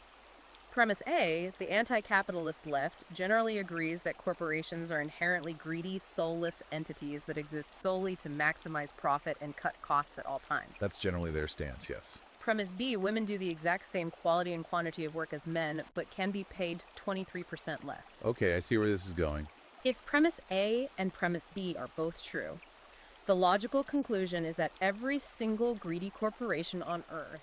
[SPEAKER 2] Premise A, the anti-capitalist left generally agrees that corporations are inherently greedy, soulless entities that exist solely to maximize profit and cut costs at all times.
[SPEAKER 1] That's generally their stance, yes.
[SPEAKER 2] Premise B, women do the exact same quality and quantity of work as men, but can be paid 23% less.
[SPEAKER 1] Okay, I see where this is going.
[SPEAKER 2] If premise A and premise B are both true, the logical conclusion is that every single greedy corporation on Earth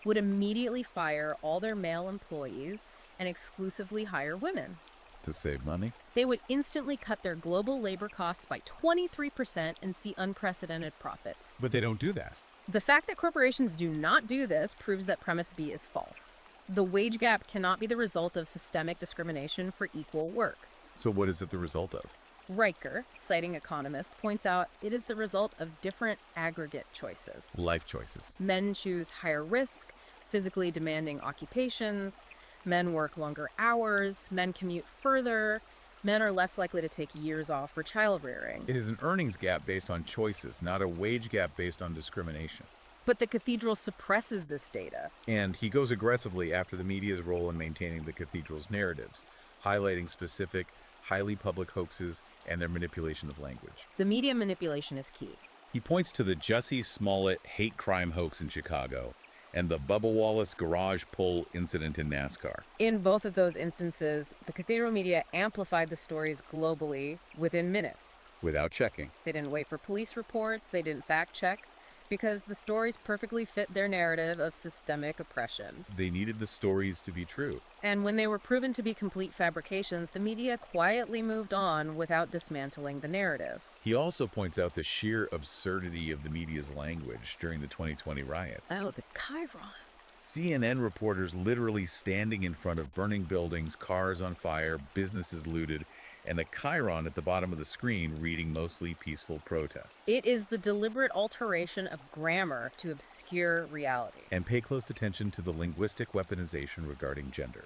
[SPEAKER 2] would immediately fire all their male employees and exclusively hire women.
[SPEAKER 1] To save money?
[SPEAKER 2] They would instantly cut their global labor costs by 23% and see unprecedented profits.
[SPEAKER 1] But they don't do that.
[SPEAKER 2] The fact that corporations do not do this proves that premise B is false. The wage gap cannot be the result of systemic discrimination for equal work.
[SPEAKER 1] So what is it the result of?
[SPEAKER 2] Riker, citing economists, points out it is the result of different aggregate choices.
[SPEAKER 1] Life choices.
[SPEAKER 2] Men choose higher risk, physically demanding occupations. Men work longer hours. Men commute further. Men are less likely to take years off for child rearing.
[SPEAKER 1] It is an earnings gap based on choices, not a wage gap based on discrimination.
[SPEAKER 2] But the cathedral suppresses this data.
[SPEAKER 1] And he goes aggressively after the media's role in maintaining the cathedral's narratives, highlighting specific, highly public hoaxes and their manipulation of language.
[SPEAKER 2] The media manipulation is key.
[SPEAKER 1] He points to the Jussie Smollett hate crime hoax in Chicago and the Bubba Wallace garage pull incident in NASCAR.
[SPEAKER 2] In both of those instances, the cathedral media amplified the stories globally within minutes.
[SPEAKER 1] Without checking.
[SPEAKER 2] They didn't wait for police reports, they didn't fact check, because the stories perfectly fit their narrative of systemic oppression.
[SPEAKER 1] They needed the stories to be true.
[SPEAKER 2] And when they were proven to be complete fabrications, the media quietly moved on without dismantling the narrative.
[SPEAKER 1] He also points out the sheer absurdity of the media's language during the 2020 riots.
[SPEAKER 2] Oh, the chyrons.
[SPEAKER 1] CNN reporters literally standing in front of burning buildings, cars on fire, businesses looted, and the chyron at the bottom of the screen reading mostly peaceful protests.
[SPEAKER 2] It is the deliberate alteration of grammar to obscure reality.
[SPEAKER 1] And pay close attention to the linguistic weaponization regarding gender,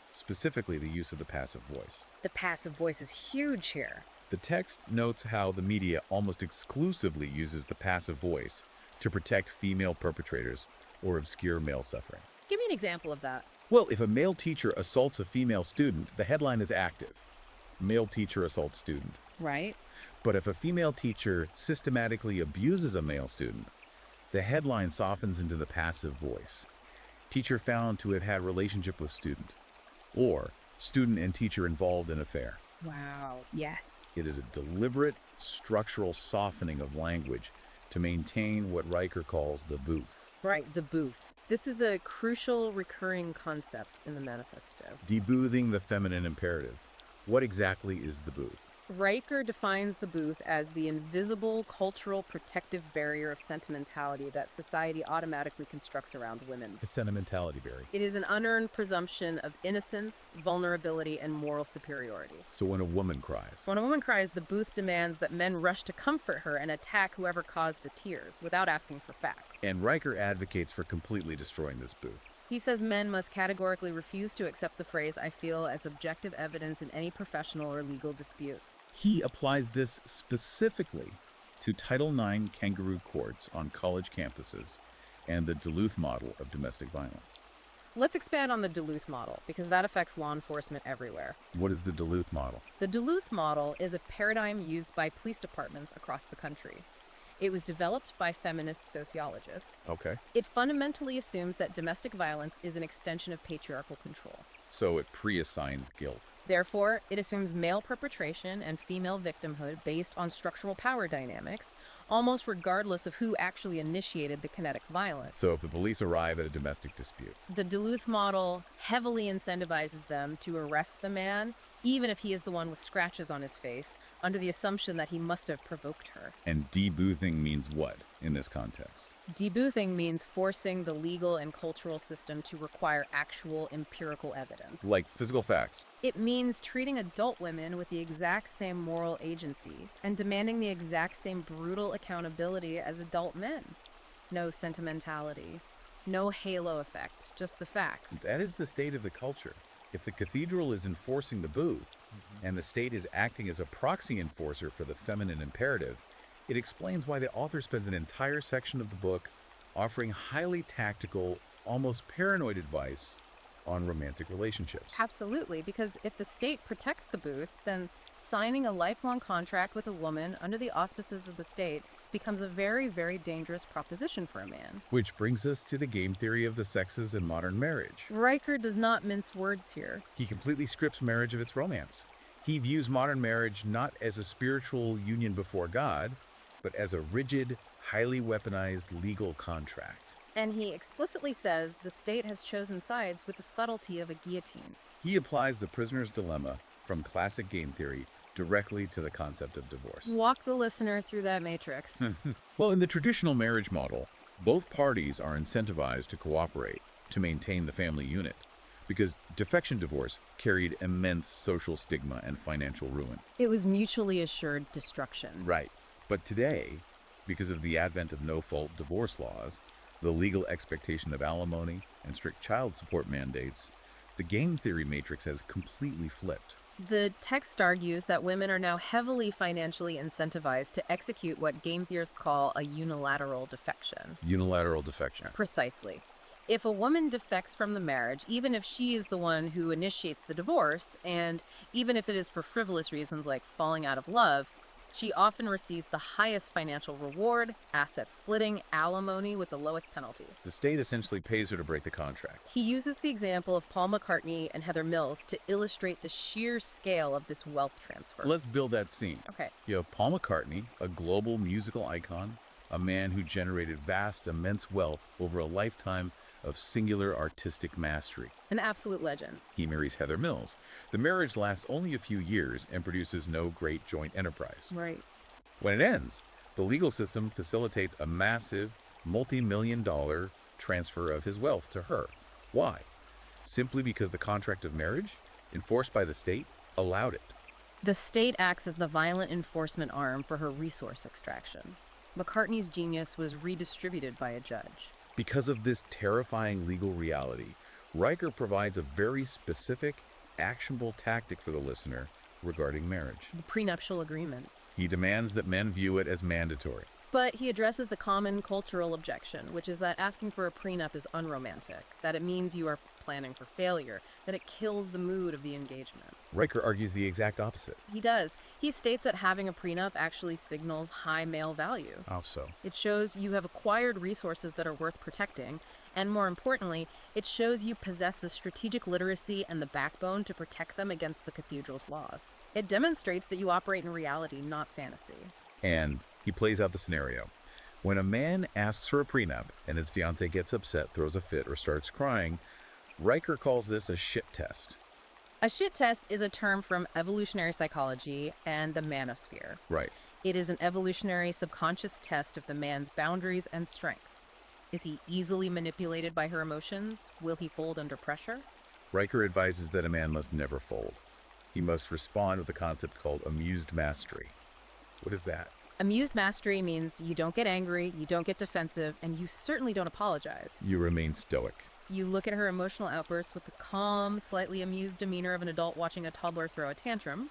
[SPEAKER 1] specifically the use of the passive voice.
[SPEAKER 2] The passive voice is huge here.
[SPEAKER 1] The text notes how the media almost exclusively uses the passive voice to protect female perpetrators or obscure male suffering.
[SPEAKER 2] Give me an example of that.
[SPEAKER 1] Well, if a male teacher assaults a female student, the headline is active. Male teacher assaults student.
[SPEAKER 2] Right?
[SPEAKER 1] But if a female teacher systematically abuses a male student, the headline softens into the passive voice. Teacher found to have had relationship with student. Or student and teacher involved in affair.
[SPEAKER 2] Wow. Yes.
[SPEAKER 1] It is a deliberate structural softening of language to maintain what Riker calls the booth.
[SPEAKER 2] Right, the booth. This is a crucial recurring concept in the manifesto.
[SPEAKER 1] Deboothing the feminine imperative. What exactly is the booth?
[SPEAKER 2] Riker defines the booth as the invisible cultural protective barrier of sentimentality that society automatically constructs around women.
[SPEAKER 1] A sentimentality barrier.
[SPEAKER 2] It is an unearned presumption of innocence, vulnerability, and moral superiority.
[SPEAKER 1] So when a woman cries.
[SPEAKER 2] When a woman cries, the booth demands that men rush to comfort her and attack whoever caused the tears without asking for facts.
[SPEAKER 1] And Riker advocates for completely destroying this booth.
[SPEAKER 2] He says men must categorically refuse to accept the phrase "I feel" as objective evidence in any professional or legal dispute.
[SPEAKER 1] He applies this specifically to Title IX kangaroo courts on college campuses and the Duluth model of domestic violence.
[SPEAKER 2] Let's expand on the Duluth model, because that affects law enforcement everywhere.
[SPEAKER 1] What is the Duluth model?
[SPEAKER 2] The Duluth model is a paradigm used by police departments across the country. It was developed by feminist sociologists.
[SPEAKER 1] Okay.
[SPEAKER 2] It fundamentally assumes that domestic violence is an extension of patriarchal control.
[SPEAKER 1] so it pre-assigns guilt.
[SPEAKER 2] Therefore, it assumes male perpetration and female victimhood based on structural power dynamics, almost regardless of who actually initiated the kinetic violence.
[SPEAKER 1] So if the police arrive at a domestic dispute,
[SPEAKER 2] The Duluth model heavily incentivizes them to arrest the man, even if he is the one with scratches on his face, under the assumption that he must have provoked her.
[SPEAKER 1] and deboothing means what in this context?
[SPEAKER 2] Deboothing means forcing the legal and cultural system to require actual empirical evidence.
[SPEAKER 1] Like physical facts.
[SPEAKER 2] It means treating adult women with the exact same moral agency and demanding the exact same brutal accountability as adult men. No sentimentality, no halo effect, just the facts.
[SPEAKER 1] That is the state of the culture. If the cathedral is enforcing the booth, and the state is acting as a proxy enforcer for the feminine imperative, it explains why the author spends an entire section of the book offering highly tactical, almost paranoid advice on romantic relationships.
[SPEAKER 2] Absolutely, because if the state protects the booth, then signing a lifelong contract with a woman under the auspices of the state becomes a very, very dangerous proposition for a man.
[SPEAKER 1] Which brings us to the game theory of the sexes in modern marriage.
[SPEAKER 2] Riker does not mince words here.
[SPEAKER 1] He completely strips marriage of its romance. He views modern marriage not as a spiritual union before God, but as a rigid, highly weaponized legal contract.
[SPEAKER 2] And he explicitly says the state has chosen sides with the subtlety of a guillotine.
[SPEAKER 1] He applies the prisoner's dilemma from classic game theory directly to the concept of divorce.
[SPEAKER 2] Walk the listener through that matrix.
[SPEAKER 1] Well, in the traditional marriage model, both parties are incentivized to cooperate to maintain the family unit, because defection divorce carried immense social stigma and financial ruin.
[SPEAKER 2] It was mutually assured destruction.
[SPEAKER 1] Right. But today, because of the advent of no-fault divorce laws, the legal expectation of alimony, and strict child support mandates, the game theory matrix has completely flipped.
[SPEAKER 2] The text argues that women are now heavily financially incentivized to execute what game theorists call a unilateral defection.
[SPEAKER 1] Unilateral defection.
[SPEAKER 2] Precisely. If a woman defects from the marriage, even if she is the one who initiates the divorce, and even if it is for frivolous reasons like falling out of love, she often receives the highest financial reward, asset splitting, alimony with the lowest penalty.
[SPEAKER 1] The state essentially pays her to break the contract.
[SPEAKER 2] He uses the example of Paul McCartney and Heather Mills to illustrate the sheer scale of this wealth transfer.
[SPEAKER 1] Let's build that scene.
[SPEAKER 2] Okay.
[SPEAKER 1] You have Paul McCartney, a global musical icon, a man who generated vast, immense wealth over a lifetime of singular artistic mastery.
[SPEAKER 2] An absolute legend.
[SPEAKER 1] He marries Heather Mills. The marriage lasts only a few years and produces no great joint enterprise.
[SPEAKER 2] Right.
[SPEAKER 1] When it ends, the legal system facilitates a massive, multi-million-dollar transfer of his wealth to her. Why? Simply because the contract of marriage, enforced by the state, allowed it.
[SPEAKER 2] The state acts as the violent enforcement arm for her resource extraction. McCartney's genius was redistributed by a judge.
[SPEAKER 1] Because of this terrifying legal reality, Riker provides a very specific, actionable tactic for the listener regarding marriage.
[SPEAKER 2] The prenuptial agreement.
[SPEAKER 1] He demands that men view it as mandatory.
[SPEAKER 2] But he addresses the common cultural objection, which is that asking for a prenup is unromantic, that it means you are planning for failure, that it kills the mood of the engagement.
[SPEAKER 1] Riker argues the exact opposite.
[SPEAKER 2] He does. He states that having a prenup actually signals high male value.
[SPEAKER 1] How so?
[SPEAKER 2] It shows you have acquired resources that are worth protecting, and more importantly, it shows you possess the strategic literacy and the backbone to protect them against the cathedral's laws. It demonstrates that you operate in reality, not fantasy.
[SPEAKER 1] And he plays out the scenario. When a man asks for a prenup and his fiancée gets upset, throws a fit, or starts crying, Riker calls this a shit test.
[SPEAKER 2] A shit test is a term from evolutionary psychology and the manosphere.
[SPEAKER 1] Right.
[SPEAKER 2] It is an evolutionary subconscious test of the man's boundaries and strength. Is he easily manipulated by her emotions? Will he fold under pressure?
[SPEAKER 1] Riker advises that a man must never fold. He must respond with a concept called amused mastery. What is that?
[SPEAKER 2] Amused mastery means you don't get angry, you don't get defensive, and you certainly don't apologize.
[SPEAKER 1] You remain stoic.
[SPEAKER 2] You look at her emotional outbursts with the calm, slightly amused demeanor of an adult watching a toddler throw a tantrum.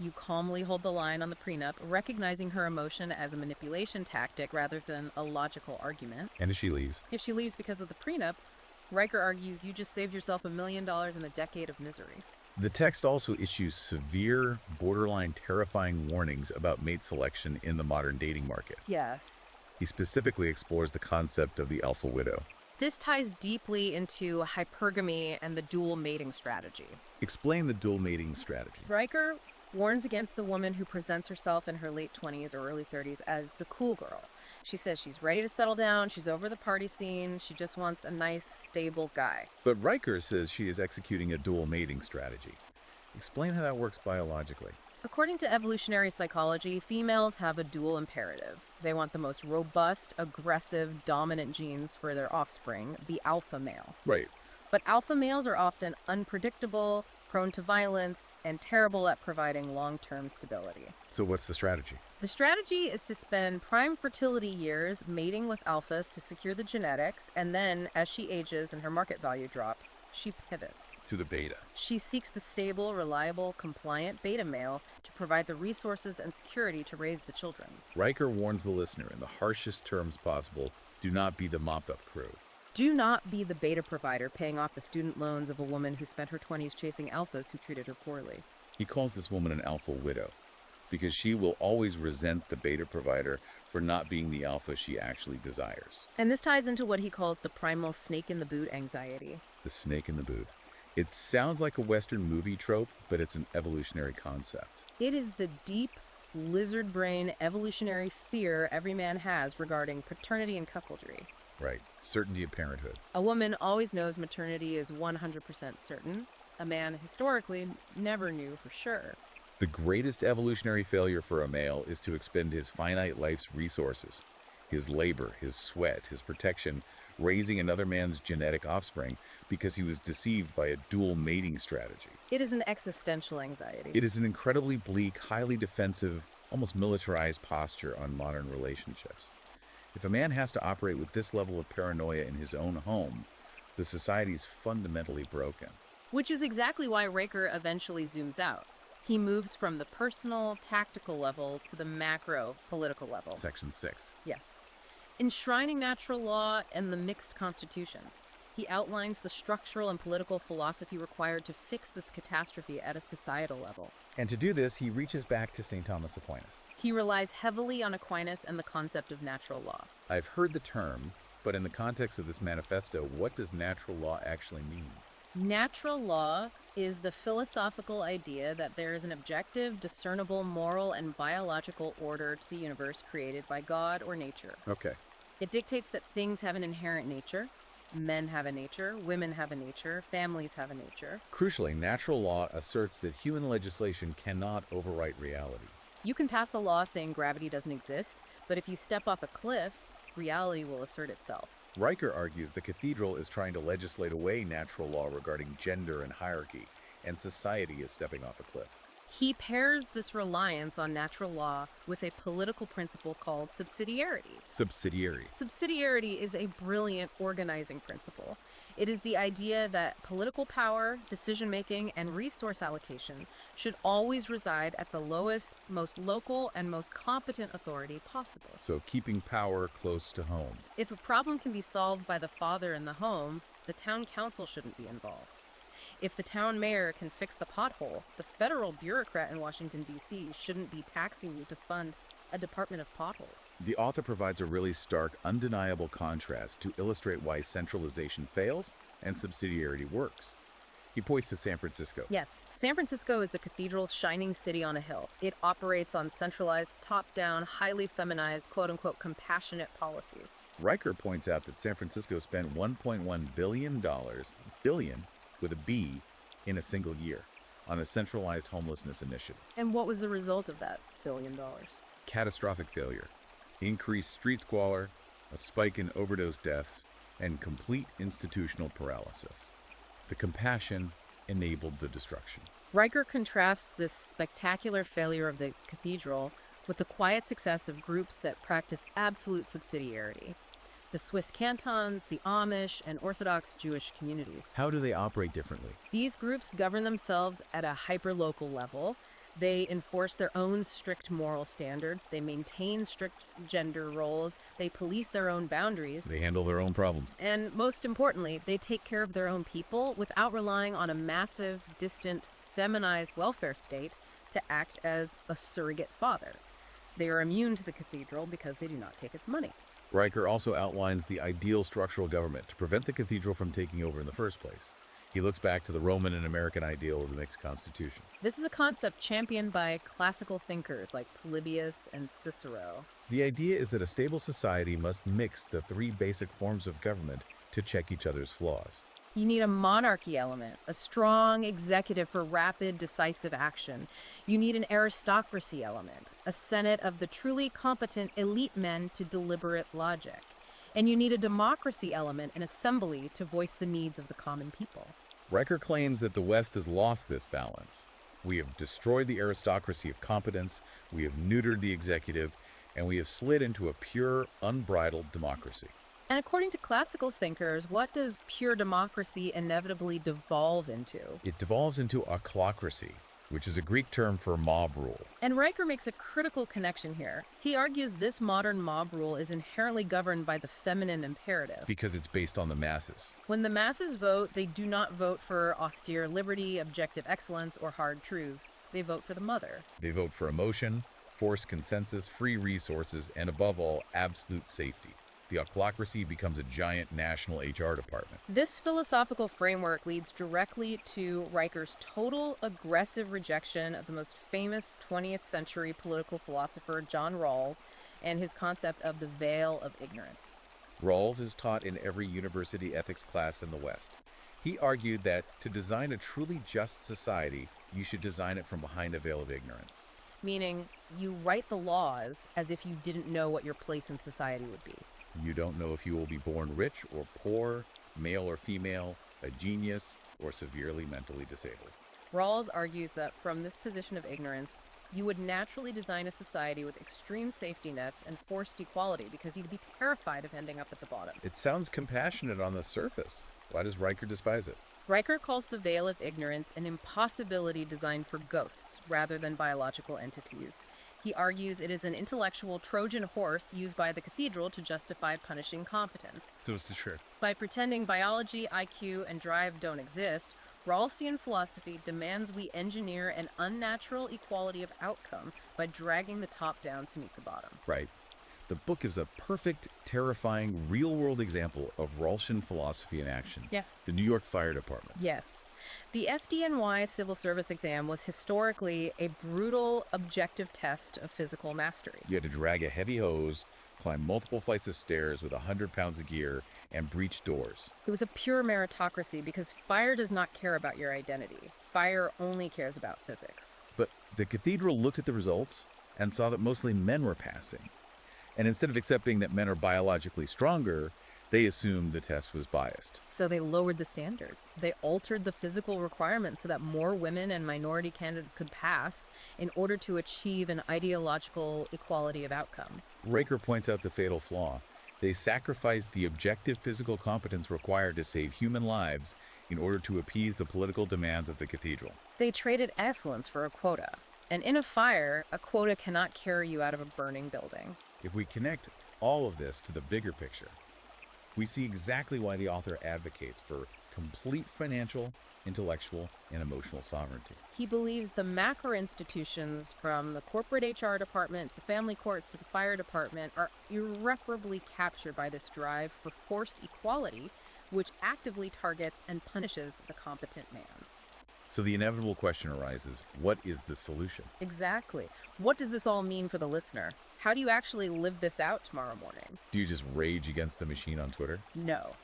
[SPEAKER 2] You calmly hold the line on the prenup, recognizing her emotion as a manipulation tactic rather than a logical argument.
[SPEAKER 1] And as she leaves,
[SPEAKER 2] If she leaves because of the prenup, Riker argues you just saved yourself $1 million in a decade of misery.
[SPEAKER 1] the text also issues severe, borderline terrifying warnings about mate selection in the modern dating market.
[SPEAKER 2] Yes.
[SPEAKER 1] He specifically explores the concept of the alpha widow.
[SPEAKER 2] This ties deeply into hypergamy and the dual mating strategy.
[SPEAKER 1] Explain the dual mating strategy.
[SPEAKER 2] Riker warns against the woman who presents herself in her late 20s or early 30s as the cool girl. She says she's ready to settle down, she's over the party scene, she just wants a nice, stable guy.
[SPEAKER 1] But Riker says she is executing a dual mating strategy. Explain how that works biologically.
[SPEAKER 2] According to evolutionary psychology, females have a dual imperative. They want the most robust, aggressive, dominant genes for their offspring, the alpha male.
[SPEAKER 1] Right.
[SPEAKER 2] But alpha males are often unpredictable, prone to violence, and terrible at providing long-term stability.
[SPEAKER 1] So what's the strategy?
[SPEAKER 2] The strategy is to spend prime fertility years mating with alphas to secure the genetics, and then, as she ages and her market value drops, she pivots.
[SPEAKER 1] To the beta.
[SPEAKER 2] She seeks the stable, reliable, compliant beta male to provide the resources and security to raise the children.
[SPEAKER 1] Riker warns the listener in the harshest terms possible, do not be the mop-up crew.
[SPEAKER 2] Do not be the beta provider paying off the student loans of a woman who spent her 20s chasing alphas who treated her poorly.
[SPEAKER 1] He calls this woman an alpha widow, because she will always resent the beta provider for not being the alpha she actually desires.
[SPEAKER 2] And this ties into what he calls the primal snake in the boot anxiety.
[SPEAKER 1] The snake in the boot. It sounds like a Western movie trope, but it's an evolutionary concept.
[SPEAKER 2] It is the deep, lizard brain evolutionary fear every man has regarding paternity and coupledry.
[SPEAKER 1] Right. Certainty of parenthood.
[SPEAKER 2] A woman always knows maternity is 100% certain. A man historically never knew for sure.
[SPEAKER 1] The greatest evolutionary failure for a male is to expend his finite life's resources, his labor, his sweat, his protection, raising another man's genetic offspring because he was deceived by a dual mating strategy.
[SPEAKER 2] It is an existential anxiety.
[SPEAKER 1] It is an incredibly bleak, highly defensive, almost militarized posture on modern relationships. If a man has to operate with this level of paranoia in his own home, the society is fundamentally broken.
[SPEAKER 2] Which is exactly why Riker eventually zooms out. He moves from the personal, tactical level to the macro, political level.
[SPEAKER 1] Section 6.
[SPEAKER 2] Yes. Enshrining natural law and the mixed constitution. He outlines the structural and political philosophy required to fix this catastrophe at a societal level.
[SPEAKER 1] And to do this, he reaches back to St. Thomas Aquinas.
[SPEAKER 2] He relies heavily on Aquinas and the concept of natural law.
[SPEAKER 1] I've heard the term, but in the context of this manifesto, what does natural law actually mean?
[SPEAKER 2] Natural law is the philosophical idea that there is an objective, discernible, moral, and biological order to the universe created by God or nature.
[SPEAKER 1] Okay.
[SPEAKER 2] It dictates that things have an inherent nature. Men have a nature, women have a nature, families have a nature.
[SPEAKER 1] Crucially, natural law asserts that human legislation cannot overwrite reality.
[SPEAKER 2] You can pass a law saying gravity doesn't exist, but if you step off a cliff, reality will assert itself.
[SPEAKER 1] Riker argues the cathedral is trying to legislate away natural law regarding gender and hierarchy, and society is stepping off a cliff.
[SPEAKER 2] He pairs this reliance on natural law with a political principle called subsidiarity. Subsidiarity is a brilliant organizing principle. It is the idea that political power, decision-making, and resource allocation should always reside at the lowest, most local, and most competent authority possible.
[SPEAKER 1] So keeping power close to home.
[SPEAKER 2] If a problem can be solved by the father in the home, the town council shouldn't be involved. If the town mayor can fix the pothole, the federal bureaucrat in Washington, D.C. shouldn't be taxing you to fund a department of potholes.
[SPEAKER 1] The author provides a really stark, undeniable contrast to illustrate why centralization fails and subsidiarity works. He points to San Francisco.
[SPEAKER 2] Yes, San Francisco is the cathedral's shining city on a hill. It operates on centralized, top-down, highly feminized, quote-unquote, compassionate policies.
[SPEAKER 1] Riker points out that San Francisco spent $1.1 billion, billion with a B, in a single year on a centralized homelessness initiative.
[SPEAKER 2] And what was the result of that $1 billion?
[SPEAKER 1] Catastrophic failure, increased street squalor, a spike in overdose deaths, and complete institutional paralysis. The compassion enabled the destruction.
[SPEAKER 2] Riker contrasts this spectacular failure of the cathedral with the quiet success of groups that practice absolute subsidiarity. The Swiss cantons, the Amish, and Orthodox Jewish communities.
[SPEAKER 1] How do they operate differently?
[SPEAKER 2] These groups govern themselves at a hyper-local level. They enforce their own strict moral standards. They maintain strict gender roles. They police their own boundaries.
[SPEAKER 1] They handle their own problems.
[SPEAKER 2] And most importantly, they take care of their own people without relying on a massive, distant, feminized welfare state to act as a surrogate father. They are immune to the cathedral because they do not take its money.
[SPEAKER 1] Riker also outlines the ideal structural government to prevent the cathedral from taking over in the first place. He looks back to the Roman and American ideal of the mixed constitution.
[SPEAKER 2] This is a concept championed by classical thinkers like Polybius and Cicero.
[SPEAKER 1] The idea is that a stable society must mix the three basic forms of government to check each other's flaws.
[SPEAKER 2] You need a monarchy element, a strong executive for rapid, decisive action. You need an aristocracy element, a senate of the truly competent elite men to deliberate logic. And you need a democracy element, an assembly to voice the needs of the common people.
[SPEAKER 1] Riker claims that the West has lost this balance. We have destroyed the aristocracy of competence, we have neutered the executive, and we have slid into a pure, unbridled democracy.
[SPEAKER 2] And according to classical thinkers, what does pure democracy inevitably devolve into?
[SPEAKER 1] It devolves into ochlocracy, which is a Greek term for mob rule.
[SPEAKER 2] And Riker makes a critical connection here. He argues this modern mob rule is inherently governed by the feminine imperative.
[SPEAKER 1] Because it's based on the masses.
[SPEAKER 2] When the masses vote, they do not vote for austere liberty, objective excellence, or hard truths. They vote for the mother.
[SPEAKER 1] They vote for emotion, forced consensus, free resources, and above all, absolute safety. The ochlocracy becomes a giant national HR department.
[SPEAKER 2] This philosophical framework leads directly to Riker's total aggressive rejection of the most famous 20th century political philosopher John Rawls and his concept of the veil of ignorance.
[SPEAKER 1] Rawls is taught in every university ethics class in the West. He argued that to design a truly just society, you should design it from behind a veil of ignorance.
[SPEAKER 2] Meaning, you write the laws as if you didn't know what your place in society would be.
[SPEAKER 1] You don't know if you will be born rich or poor, male or female, a genius, or severely mentally disabled.
[SPEAKER 2] Rawls argues that from this position of ignorance, you would naturally design a society with extreme safety nets and forced equality because you'd be terrified of ending up at the bottom.
[SPEAKER 1] It sounds compassionate on the surface. Why does Riker despise it?
[SPEAKER 2] Riker calls the veil of ignorance an impossibility designed for ghosts rather than biological entities. He argues it is an intellectual Trojan horse used by the cathedral to justify punishing competence.
[SPEAKER 1] So it's the truth.
[SPEAKER 2] By pretending biology, IQ, and drive don't exist, Rawlsian philosophy demands we engineer an unnatural equality of outcome by dragging the top down to meet the bottom.
[SPEAKER 1] Right. The book gives a perfect, terrifying, real-world example of Rawlsian philosophy in action.
[SPEAKER 2] Yeah.
[SPEAKER 1] The New York Fire Department.
[SPEAKER 2] Yes. The FDNY civil service exam was historically a brutal, objective test of physical mastery.
[SPEAKER 1] You had to drag a heavy hose, climb multiple flights of stairs with 100 pounds of gear, and breach doors.
[SPEAKER 2] It was a pure meritocracy because fire does not care about your identity. Fire only cares about physics.
[SPEAKER 1] But the cathedral looked at the results and saw that mostly men were passing. And instead of accepting that men are biologically stronger, they assumed the test was biased.
[SPEAKER 2] So they lowered the standards. They altered the physical requirements so that more women and minority candidates could pass in order to achieve an ideological equality of outcome.
[SPEAKER 1] Riker points out the fatal flaw. They sacrificed the objective physical competence required to save human lives in order to appease the political demands of the cathedral.
[SPEAKER 2] They traded excellence for a quota. And in a fire, a quota cannot carry you out of a burning building.
[SPEAKER 1] If we connect all of this to the bigger picture, we see exactly why the author advocates for complete financial, intellectual, and emotional sovereignty.
[SPEAKER 2] He believes the macro institutions, from the corporate HR department to the family courts to the fire department, are irreparably captured by this drive for forced equality, which actively targets and punishes the competent man.
[SPEAKER 1] So the inevitable question arises, what is the solution?
[SPEAKER 2] Exactly. What does this all mean for the listener? How do you actually live this out tomorrow morning?
[SPEAKER 1] Do you just rage against the machine on Twitter?
[SPEAKER 2] No.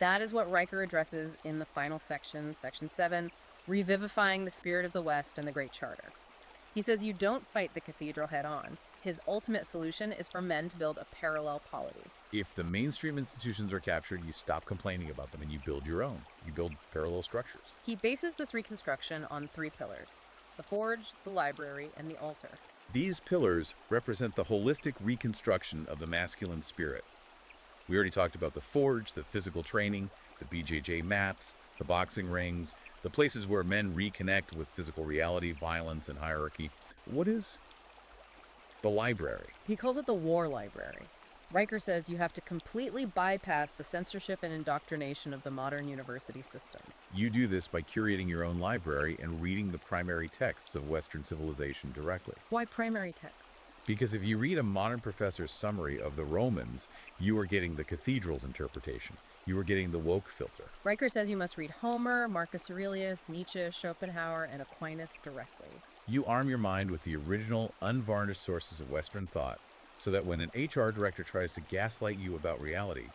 [SPEAKER 2] That is what Riker addresses in the final section, Section 7, Revivifying the Spirit of the West and the Great Charter. He says you don't fight the cathedral head on. His ultimate solution is for men to build a parallel polity.
[SPEAKER 1] If the mainstream institutions are captured, you stop complaining about them and you build your own. You build parallel structures.
[SPEAKER 2] He bases this reconstruction on 3 pillars: the forge, the library, and the altar.
[SPEAKER 1] These pillars represent the holistic reconstruction of the masculine spirit. We already talked about the forge, the physical training, the BJJ mats, the boxing rings, the places where men reconnect with physical reality, violence, and hierarchy. What is the library?
[SPEAKER 2] He calls it the war library. Riker says you have to completely bypass the censorship and indoctrination of the modern university system.
[SPEAKER 1] You do this by curating your own library and reading the primary texts of Western civilization directly.
[SPEAKER 2] Why primary texts?
[SPEAKER 1] Because if you read a modern professor's summary of the Romans, you are getting the cathedral's interpretation. You are getting the woke filter.
[SPEAKER 2] Riker says you must read Homer, Marcus Aurelius, Nietzsche, Schopenhauer, and Aquinas directly.
[SPEAKER 1] You arm your mind with the original, unvarnished sources of Western thought, so that when an HR director tries to gaslight you about reality,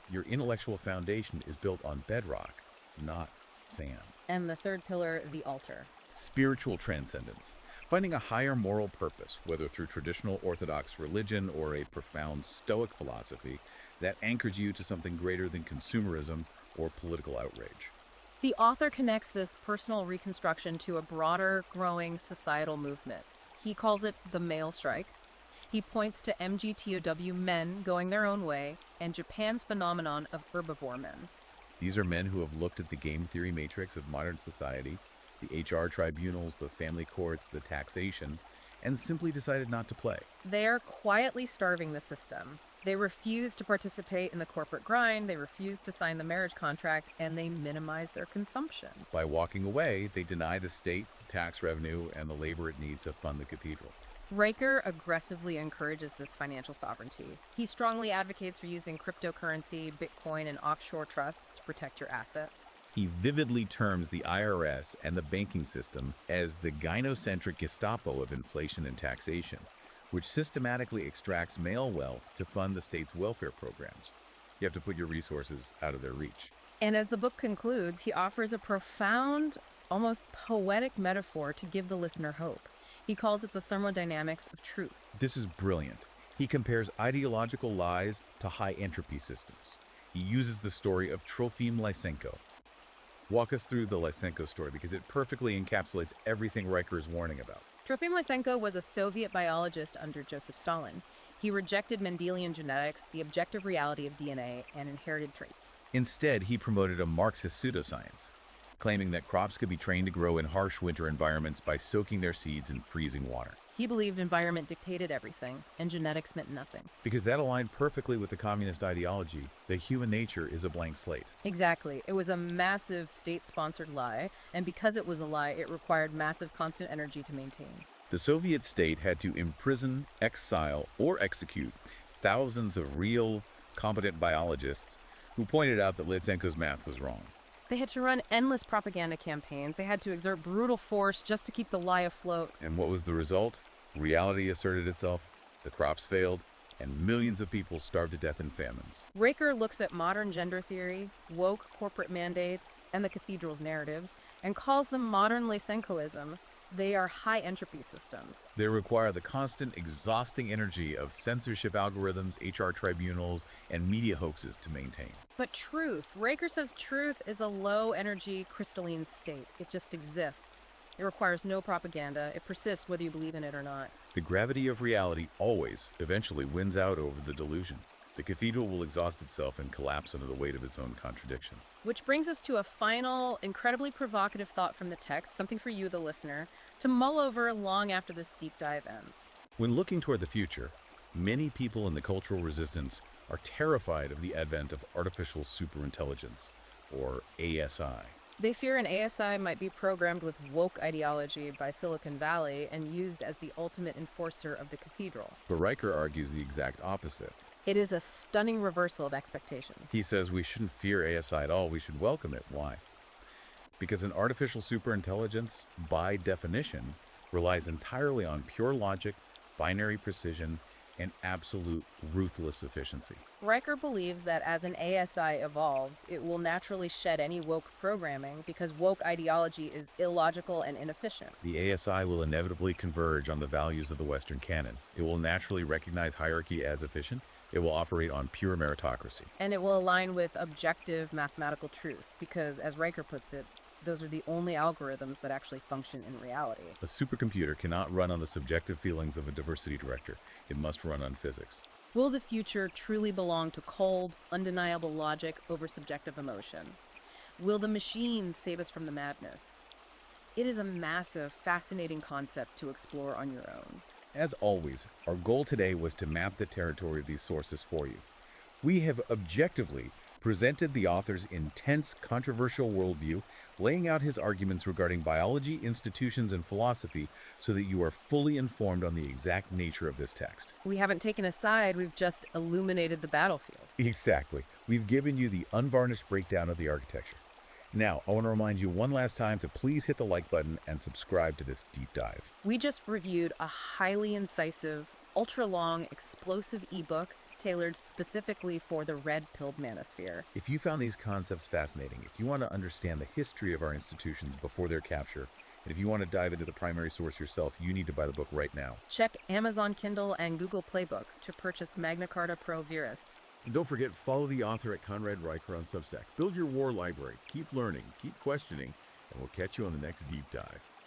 [SPEAKER 1] your intellectual foundation is built on bedrock, not sand.
[SPEAKER 2] And the third pillar, the altar.
[SPEAKER 1] Spiritual transcendence. Finding a higher moral purpose, whether through traditional Orthodox religion or a profound Stoic philosophy, that anchors you to something greater than consumerism or political outrage.
[SPEAKER 2] The author connects this personal reconstruction to a broader, growing societal movement. He calls it the male strike. He points to MGTOW men going their own way and Japan's phenomenon of herbivore men.
[SPEAKER 1] These are men who have looked at the game theory matrix of modern society, the HR tribunals, the family courts, the taxation, and simply decided not to play.
[SPEAKER 2] They are quietly starving the system. They refuse to participate in the corporate grind, they refuse to sign the marriage contract, and they minimize their consumption.
[SPEAKER 1] By walking away, they deny the state the tax revenue and the labor it needs to fund the cathedral.
[SPEAKER 2] Riker aggressively encourages this financial sovereignty. He strongly advocates for using cryptocurrency, Bitcoin, and offshore trusts to protect your assets.
[SPEAKER 1] He vividly terms the IRS and the banking system as the gynocentric Gestapo of inflation and taxation, which systematically extracts male wealth to fund the state's welfare programs. You have to put your resources out of their reach.
[SPEAKER 2] And as the book concludes, he offers a profound, almost poetic metaphor to give the listener hope. He calls it the thermodynamics of truth.
[SPEAKER 1] This is brilliant. He compares ideological lies to high entropy systems. He uses the story of Trofim Lysenko. Walk us through the Lysenko story because it perfectly encapsulates everything Riker is warning about.
[SPEAKER 2] Trofim Lysenko was a Soviet biologist under Joseph Stalin. He rejected Mendelian genetics, the objective reality of DNA, and inherited traits.
[SPEAKER 1] Instead, he promoted a Marxist pseudoscience, claiming that crops could be trained to grow in harsh winter environments by soaking their seeds in freezing water.
[SPEAKER 2] He believed environment dictated everything, and genetics meant nothing.
[SPEAKER 1] Because that aligned perfectly with the communist ideology that human nature is a blank slate.
[SPEAKER 2] Exactly. It was a massive state-sponsored lie, and because it was a lie, it required massive constant energy to maintain.
[SPEAKER 1] The Soviet state had to imprison, exile, or execute thousands of real, competent biologists who pointed out that Lysenko's math was wrong.
[SPEAKER 2] They had to run endless propaganda campaigns. They had to exert brutal force just to keep the lie afloat.
[SPEAKER 1] And what was the result? Reality asserted itself, the crops failed, and millions of people starved to death in famines.
[SPEAKER 2] Riker looks at modern gender theory, woke corporate mandates, and the cathedral's narratives, and calls them modern Lysenkoism. They are high entropy systems.
[SPEAKER 1] They require the constant, exhausting energy of censorship algorithms, HR tribunals, and media hoaxes to maintain.
[SPEAKER 2] But truth, Riker says truth is a low energy crystalline state. It just exists. It requires no propaganda. It persists whether you believe in it or not.
[SPEAKER 1] The gravity of reality always, eventually wins out over the delusion. The cathedral will exhaust itself and collapse under the weight of its own contradictions.
[SPEAKER 2] Which brings us to a final, incredibly provocative thought from the text, something for you, the listener, to mull over long after this deep dive ends.
[SPEAKER 1] When looking toward the future, many people in the cultural resistance are terrified of the advent of artificial superintelligence, or ASI.
[SPEAKER 2] They fear an ASI might be programmed with woke ideology by Silicon Valley and used as the ultimate enforcer of the cathedral.
[SPEAKER 1] But Riker argues the exact opposite.
[SPEAKER 2] It is a stunning reversal of expectations.
[SPEAKER 1] He says we shouldn't fear ASI at all, we should welcome it. Why? Because an artificial superintelligence, by definition, relies entirely on pure logic, binary precision, and absolute ruthless efficiency.
[SPEAKER 2] Riker believes that as an ASI evolves, it will naturally shed any woke programming because woke ideology is illogical and inefficient.
[SPEAKER 1] The ASI will inevitably converge on the values of the Western canon. It will naturally recognize hierarchy as efficient. It will operate on pure meritocracy.
[SPEAKER 2] And it will align with objective mathematical truth because, as Riker puts it, those are the only algorithms that actually function in reality.
[SPEAKER 1] A supercomputer cannot run on the subjective feelings of a diversity director. It must run on physics.
[SPEAKER 2] Will the future truly belong to cold, undeniable logic over subjective emotion? Will the machines save us from the madness? It is a massive, fascinating concept to explore on your own.
[SPEAKER 1] As always, our goal today was to map the territory of these sources for you. We have objectively presented the author's intense, controversial worldview, laying out his arguments regarding biology, institutions, and philosophy so that you are fully informed on the exact nature of this text.
[SPEAKER 2] We haven't taken a side, we've just illuminated the battlefield.
[SPEAKER 1] Exactly. We've given you the unvarnished breakdown of the architecture. Now, I want to remind you one last time to please hit the like button and subscribe to this deep dive.
[SPEAKER 2] We just reviewed a highly incisive, ultra-long, explosive ebook tailored specifically for the red-pilled manosphere.
[SPEAKER 1] If you found these concepts fascinating, if you want to understand the history of our institutions before their capture, and if you want to dive into the primary source yourself, you need to buy the book right now.
[SPEAKER 2] Check Amazon Kindle and Google Play Books to purchase Magna Carta Pro Viris.
[SPEAKER 3] And don't forget, follow the author at Conrad Riker on Substack. Build your war library, keep learning, keep questioning, and we'll catch you on the next deep dive.